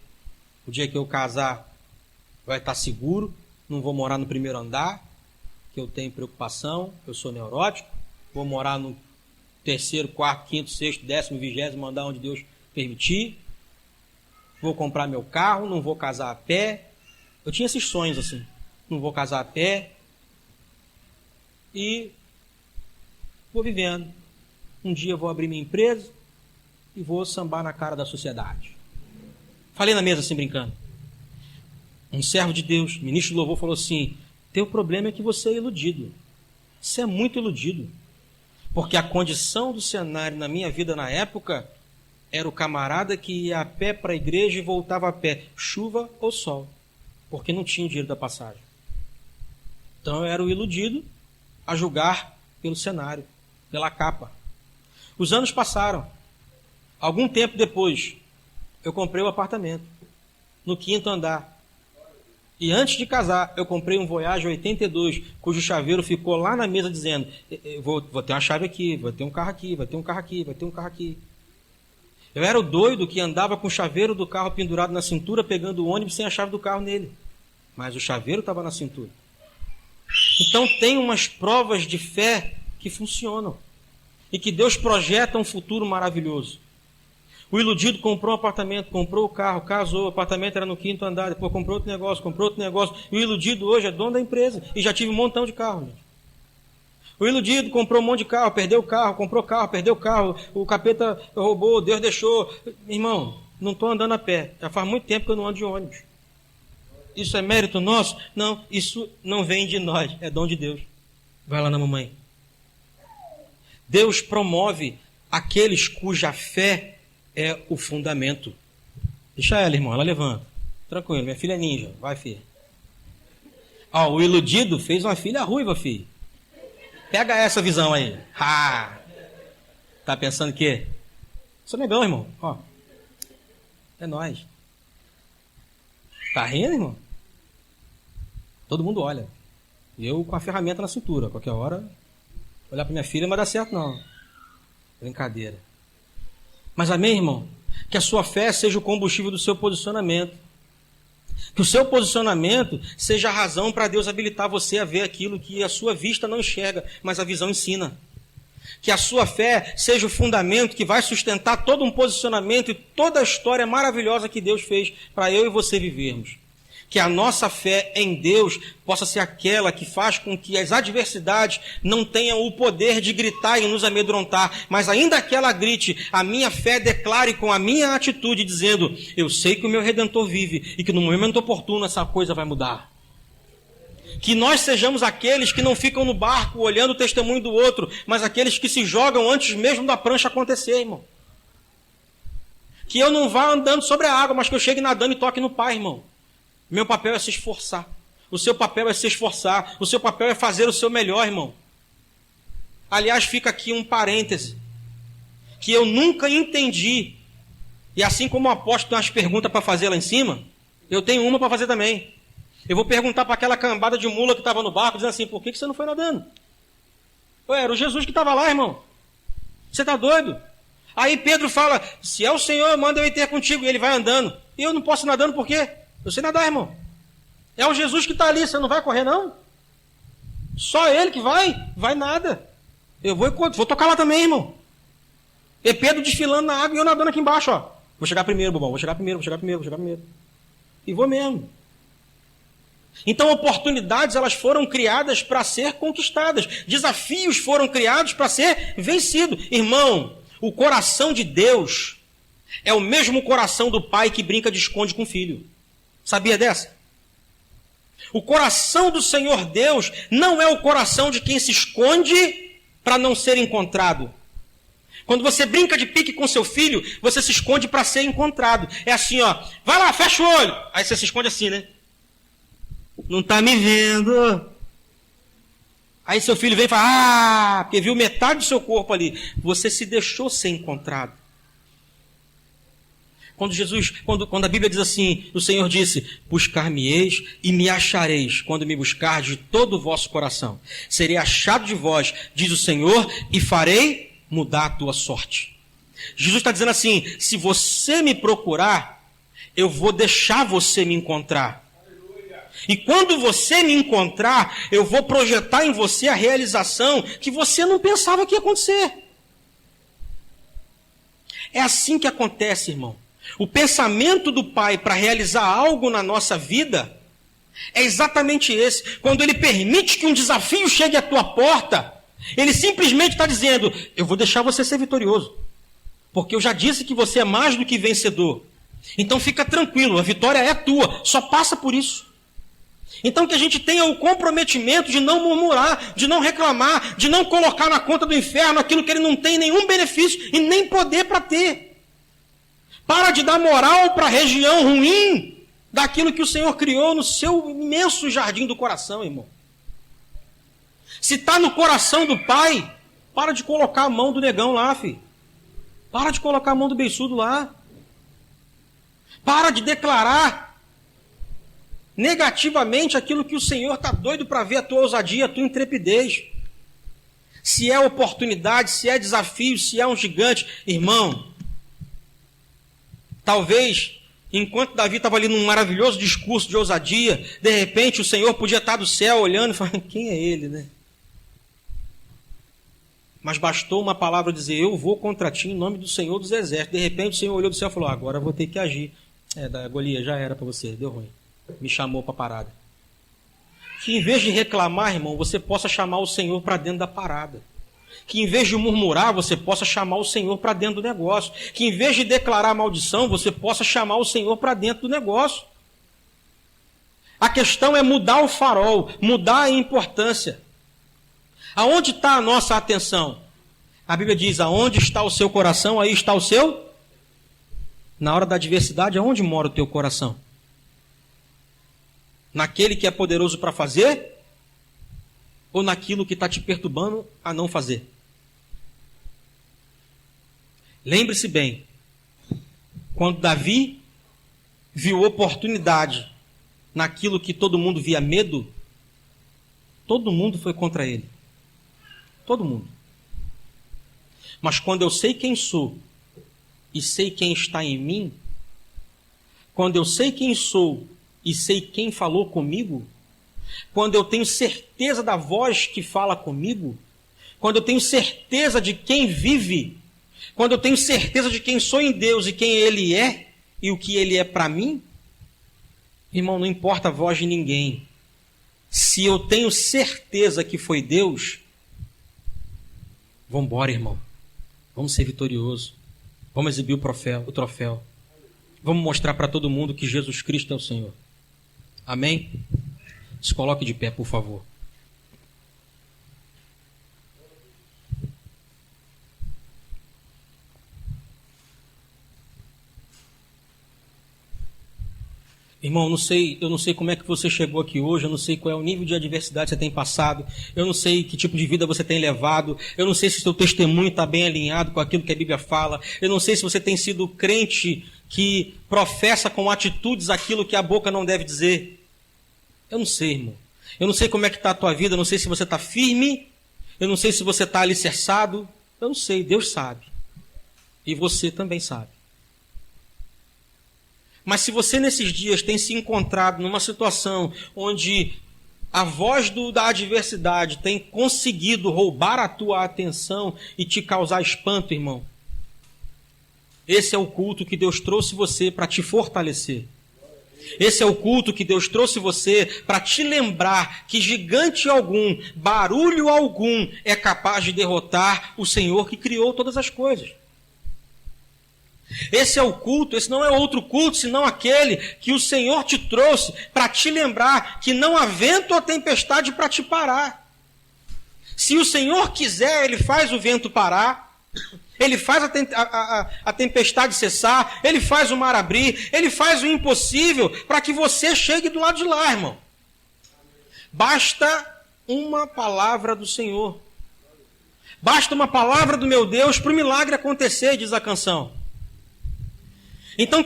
o dia que eu casar vai estar seguro, não vou morar no primeiro andar, que eu tenho preocupação, eu sou neurótico, vou morar no terceiro, quarto, quinto, sexto, 10º, 20º andar onde Deus permitir. Vou comprar meu carro, não vou casar a pé. Eu tinha esses sonhos assim. Não vou casar a pé. E vou vivendo. Um dia eu vou abrir minha empresa e vou sambar na cara da sociedade. Falei na mesa assim, brincando. Um servo de Deus, ministro do louvor, falou assim, teu problema é que você é iludido. Você é muito iludido. Porque a condição do cenário na minha vida na época era o camarada que ia a pé para a igreja e voltava a pé, chuva ou sol, porque não tinha o dinheiro da passagem. Então eu era o iludido a julgar pelo cenário, pela capa. Os anos passaram. Algum tempo depois, eu comprei um apartamento no 5º andar. E antes de casar, eu comprei um Voyage 82, cujo chaveiro ficou lá na mesa dizendo, vou ter uma chave aqui, vai ter um carro aqui, vai ter um carro aqui, vai ter um carro aqui. Eu era o doido que andava com o chaveiro do carro pendurado na cintura, pegando o ônibus sem a chave do carro nele. Mas o chaveiro estava na cintura. Então tem umas provas de fé que funcionam. E que Deus projeta um futuro maravilhoso. O iludido comprou um apartamento, comprou o carro, casou, o apartamento era no 5º andar, depois comprou outro negócio. E o iludido hoje é dono da empresa. E já tive um montão de carro, gente. O iludido comprou um monte de carro, perdeu o carro, comprou carro, perdeu o carro, o capeta roubou, Deus deixou. Irmão, não estou andando a pé. Já faz muito tempo que eu não ando de ônibus. Isso é mérito nosso? Não, isso não vem de nós, é dom de Deus. Vai lá na mamãe. Deus promove aqueles cuja fé é o fundamento. Deixa ela, irmão, ela levanta. Tranquilo, minha filha é ninja. Vai, filha. Ó, o iludido fez uma filha ruiva, filho. Pega essa visão aí. Tá pensando que? Isso é legal, irmão. Ó. É nóis. Tá rindo, irmão? Todo mundo olha. Eu com a ferramenta na cintura. Qualquer hora, olhar para minha filha não vai dar certo, não. Brincadeira. Mas amém, irmão? Que a sua fé seja o combustível do seu posicionamento. Que o seu posicionamento seja a razão para Deus habilitar você a ver aquilo que a sua vista não enxerga, mas a visão ensina. Que a sua fé seja o fundamento que vai sustentar todo um posicionamento e toda a história maravilhosa que Deus fez para eu e você vivermos. Que a nossa fé em Deus possa ser aquela que faz com que as adversidades não tenham o poder de gritar e nos amedrontar, mas ainda que ela grite, a minha fé declare com a minha atitude, dizendo, eu sei que o meu Redentor vive e que no momento oportuno essa coisa vai mudar. Que nós sejamos aqueles que não ficam no barco olhando o testemunho do outro, mas aqueles que se jogam antes mesmo da prancha acontecer, irmão. Que eu não vá andando sobre a água, mas que eu chegue nadando e toque no Pai, irmão. Meu papel é se esforçar. O seu papel é se esforçar. O seu papel é fazer o seu melhor, irmão. Aliás, fica aqui um parêntese. Que eu nunca entendi. E assim como o apóstolo tem umas perguntas para fazer lá em cima, eu tenho uma para fazer também. Eu vou perguntar para aquela cambada de mula que estava no barco, dizendo assim, por que você não foi nadando? Ué, era o Jesus que estava lá, irmão. Você está doido? Aí Pedro fala, se é o Senhor, manda eu ir ter contigo. E ele vai andando. E eu não posso ir nadando por quê? Eu sei nadar, irmão. É o Jesus que está ali, você não vai correr, não? Só ele que vai? Vai nada. Eu vou tocar lá também, irmão. E Pedro desfilando na água e eu nadando aqui embaixo, ó. Vou chegar primeiro, bobão. Vou chegar primeiro. E vou mesmo. Então, oportunidades, elas foram criadas para ser conquistadas. Desafios foram criados para ser vencidos. Irmão, o coração de Deus é o mesmo coração do pai que brinca de esconde com o filho. Sabia dessa? O coração do Senhor Deus não é o coração de quem se esconde para não ser encontrado. Quando você brinca de pique com seu filho, você se esconde para ser encontrado. É assim, ó. Vai lá, fecha o olho. Aí você se esconde assim, né? Não está me vendo. Aí seu filho vem e fala, porque viu metade do seu corpo ali. Você se deixou ser encontrado. Quando a Bíblia diz assim, o Senhor disse, buscar-me-eis e me achareis, quando me buscardes de todo o vosso coração. Serei achado de vós, diz o Senhor, e farei mudar a tua sorte. Jesus está dizendo assim, se você me procurar, eu vou deixar você me encontrar. E quando você me encontrar, eu vou projetar em você a realização que você não pensava que ia acontecer. É assim que acontece, irmão. O pensamento do Pai para realizar algo na nossa vida é exatamente esse. Quando Ele permite que um desafio chegue à tua porta, Ele simplesmente está dizendo, eu vou deixar você ser vitorioso. Porque eu já disse que você é mais do que vencedor. Então fica tranquilo, a vitória é tua, só passa por isso. Então que a gente tenha o comprometimento de não murmurar, de não reclamar, de não colocar na conta do inferno aquilo que ele não tem nenhum benefício e nem poder para ter. Para de dar moral para a região ruim daquilo que o Senhor criou no seu imenso jardim do coração, irmão. Se está no coração do Pai, para de colocar a mão do negão lá, filho. Para de colocar a mão do beiçudo lá. Para de declarar negativamente aquilo que o Senhor está doido para ver, a tua ousadia, a tua intrepidez. Se é oportunidade, se é desafio, se é um gigante. Irmão, talvez, enquanto Davi estava ali num maravilhoso discurso de ousadia, de repente o Senhor podia estar do céu olhando e falando, quem é ele, né? Mas bastou uma palavra dizer, eu vou contra ti em nome do Senhor dos Exércitos. De repente o Senhor olhou do céu e falou, agora eu vou ter que agir. Golias, já era para você, deu ruim. Me chamou para a parada. Que em vez de reclamar, irmão, você possa chamar o Senhor para dentro da parada. Que em vez de murmurar, você possa chamar o Senhor para dentro do negócio. Que em vez de declarar maldição, você possa chamar o Senhor para dentro do negócio. A questão é mudar o farol, mudar a importância. Aonde está a nossa atenção? A Bíblia diz, aonde está o seu coração, aí está o seu. Na hora da adversidade, aonde mora o teu coração? Naquele que é poderoso para fazer? Ou naquilo que está te perturbando a não fazer? Lembre-se bem, quando Davi viu oportunidade naquilo que todo mundo via medo, todo mundo foi contra ele. Todo mundo. Mas quando eu sei quem sou e sei quem está em mim, quando eu sei quem sou e sei quem falou comigo, quando eu tenho certeza da voz que fala comigo, quando eu tenho certeza de quem vive, quando eu tenho certeza de quem sou em Deus e quem Ele é e o que Ele é para mim, irmão, não importa a voz de ninguém. Se eu tenho certeza que foi Deus, vamos embora, irmão. Vamos ser vitoriosos. Vamos exibir o troféu. Vamos mostrar para todo mundo que Jesus Cristo é o Senhor. Amém? Se coloque de pé, por favor. Irmão, eu não sei como é que você chegou aqui hoje, eu não sei qual é o nível de adversidade que você tem passado, eu não sei que tipo de vida você tem levado, eu não sei se o seu testemunho está bem alinhado com aquilo que a Bíblia fala, eu não sei se você tem sido crente que professa com atitudes aquilo que a boca não deve dizer. Eu não sei, irmão. Eu não sei como é que está a tua vida, eu não sei se você está firme, eu não sei se você está alicerçado, eu não sei, Deus sabe. E você também sabe. Mas se você nesses dias tem se encontrado numa situação onde a voz da adversidade tem conseguido roubar a tua atenção e te causar espanto, irmão, esse é o culto que Deus trouxe você para te fortalecer. Esse é o culto que Deus trouxe você para te lembrar que gigante algum, barulho algum é capaz de derrotar o Senhor que criou todas as coisas. Esse é o culto, esse não é outro culto, senão aquele que o Senhor te trouxe para te lembrar que não há vento ou tempestade para te parar. Se o Senhor quiser, Ele faz o vento parar, Ele faz a tempestade cessar, Ele faz o mar abrir, Ele faz o impossível para que você chegue do lado de lá, irmão. Basta uma palavra do Senhor. Basta uma palavra do meu Deus para o milagre acontecer, diz a canção. Então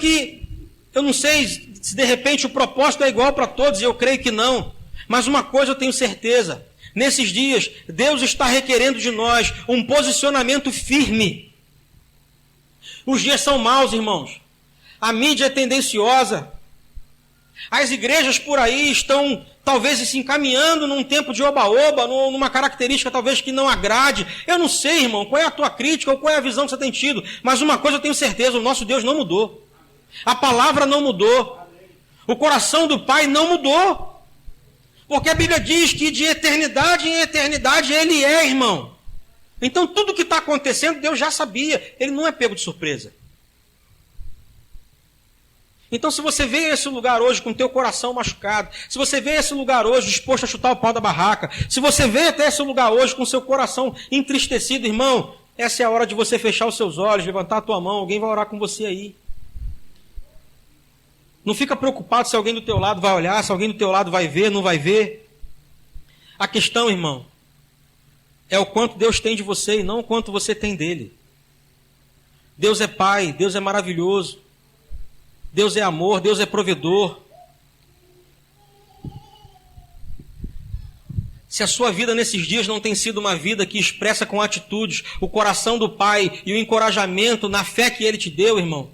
eu não sei se de repente o propósito é igual para todos, e eu creio que não. Mas uma coisa eu tenho certeza. Nesses dias, Deus está requerendo de nós um posicionamento firme. Os dias são maus, irmãos. A mídia é tendenciosa. As igrejas por aí estão talvez se encaminhando num tempo de oba-oba, numa característica talvez que não agrade. Eu não sei, irmão, qual é a tua crítica ou qual é a visão que você tem tido. Mas uma coisa eu tenho certeza, o nosso Deus não mudou. A palavra não mudou. O coração do Pai não mudou. Porque a Bíblia diz que de eternidade em eternidade Ele é, irmão. Então tudo que está acontecendo, Deus já sabia. Ele não é pego de surpresa. Então se você veio a esse lugar hoje com o teu coração machucado, se você veio a esse lugar hoje disposto a chutar o pau da barraca, se você veio até esse lugar hoje com o seu coração entristecido, irmão, essa é a hora de você fechar os seus olhos, levantar a tua mão, alguém vai orar com você aí. Não fica preocupado se alguém do teu lado vai olhar, se alguém do teu lado vai ver, não vai ver. A questão, irmão, é o quanto Deus tem de você e não o quanto você tem dele. Deus é Pai, Deus é maravilhoso. Deus é amor, Deus é provedor. Se a sua vida nesses dias não tem sido uma vida que expressa com atitudes o coração do Pai e o encorajamento na fé que Ele te deu, irmão,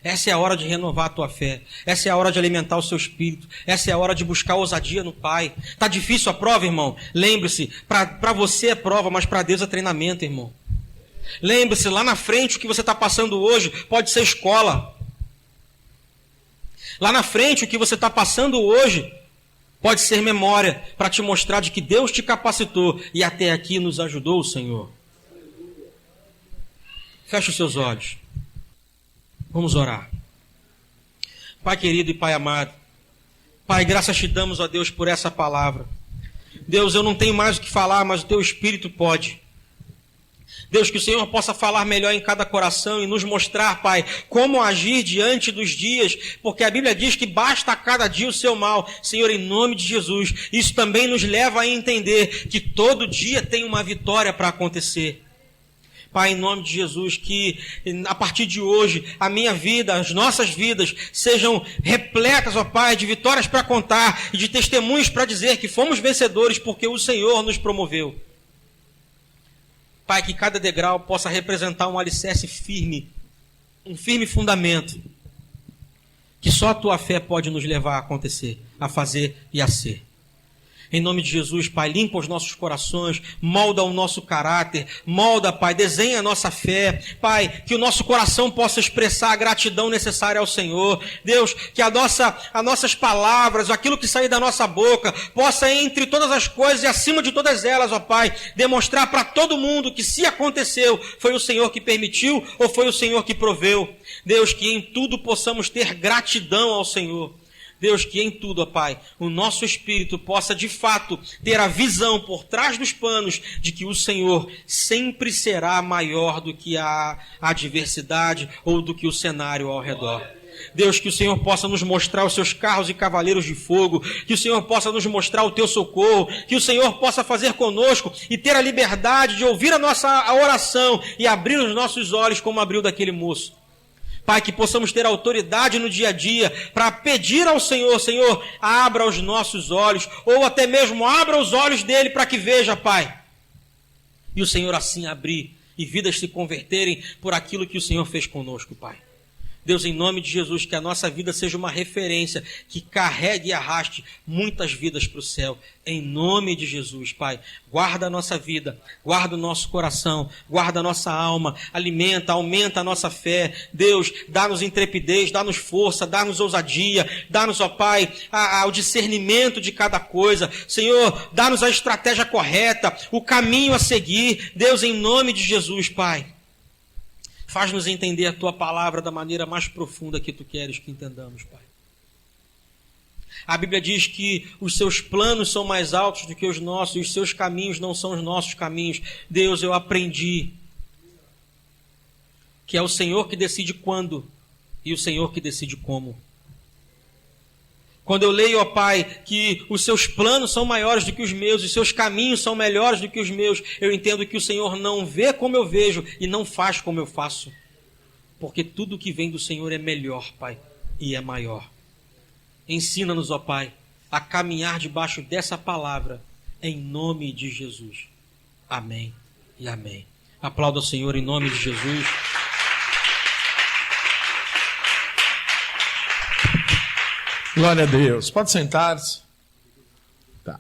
essa é a hora de renovar a tua fé. Essa é a hora de alimentar o seu espírito. Essa é a hora de buscar ousadia no Pai. Está difícil a prova, irmão? Lembre-se, para você é prova, mas para Deus é treinamento, irmão. Lembre-se, lá na frente o que você está passando hoje pode ser escola. Lá na frente o que você está passando hoje pode ser memória para te mostrar de que Deus te capacitou e até aqui nos ajudou o Senhor. Feche os seus olhos. Vamos orar. Pai querido e Pai amado, Pai, graças te damos, ó Deus, por essa palavra. Deus, eu não tenho mais o que falar, mas o Teu Espírito pode. Deus, que o Senhor possa falar melhor em cada coração e nos mostrar, Pai, como agir diante dos dias, porque a Bíblia diz que basta a cada dia o seu mal. Senhor, em nome de Jesus, isso também nos leva a entender que todo dia tem uma vitória para acontecer. Pai, em nome de Jesus, que a partir de hoje, a minha vida, as nossas vidas, sejam repletas, ó Pai, de vitórias para contar e de testemunhos para dizer que fomos vencedores porque o Senhor nos promoveu. Pai, que cada degrau possa representar um alicerce firme, um firme fundamento, que só a Tua fé pode nos levar a acontecer, a fazer e a ser. Em nome de Jesus, Pai, limpa os nossos corações, molda o nosso caráter, molda, Pai, desenha a nossa fé. Pai, que o nosso coração possa expressar a gratidão necessária ao Senhor. Deus, que as nossas palavras, aquilo que sair da nossa boca, possa, entre todas as coisas e acima de todas elas, ó Pai, demonstrar para todo mundo que se aconteceu, foi o Senhor que permitiu ou foi o Senhor que proveu. Deus, que em tudo possamos ter gratidão ao Senhor. Deus, que em tudo, ó Pai, o nosso espírito possa de fato ter a visão por trás dos panos de que o Senhor sempre será maior do que a adversidade ou do que o cenário ao redor. Deus, que o Senhor possa nos mostrar os seus carros e cavaleiros de fogo, que o Senhor possa nos mostrar o teu socorro, que o Senhor possa fazer conosco e ter a liberdade de ouvir a nossa oração e abrir os nossos olhos como abriu daquele moço. Pai, que possamos ter autoridade no dia a dia para pedir ao Senhor, Senhor, abra os nossos olhos, ou até mesmo abra os olhos dele para que veja, Pai. E o Senhor assim abrir e vidas se converterem por aquilo que o Senhor fez conosco, Pai. Deus, em nome de Jesus, que a nossa vida seja uma referência, que carregue e arraste muitas vidas para o céu. Em nome de Jesus, Pai. Guarda a nossa vida, guarda o nosso coração, guarda a nossa alma, aumenta a nossa fé. Deus, dá-nos intrepidez, dá-nos força, dá-nos ousadia, dá-nos, ó Pai, o discernimento de cada coisa. Senhor, dá-nos a estratégia correta, o caminho a seguir. Deus, em nome de Jesus, Pai. Faz-nos entender a Tua palavra da maneira mais profunda que Tu queres que entendamos, Pai. A Bíblia diz que os seus planos são mais altos do que os nossos e os seus caminhos não são os nossos caminhos. Deus, eu aprendi que é o Senhor que decide quando e o Senhor que decide como. Quando eu leio, ó Pai, que os seus planos são maiores do que os meus, os seus caminhos são melhores do que os meus, eu entendo que o Senhor não vê como eu vejo e não faz como eu faço. Porque tudo que vem do Senhor é melhor, Pai, e é maior. Ensina-nos, ó Pai, a caminhar debaixo dessa palavra, em nome de Jesus. Amém e amém. Aplauda o Senhor em nome de Jesus. Glória a Deus. Pode sentar-se. Tá.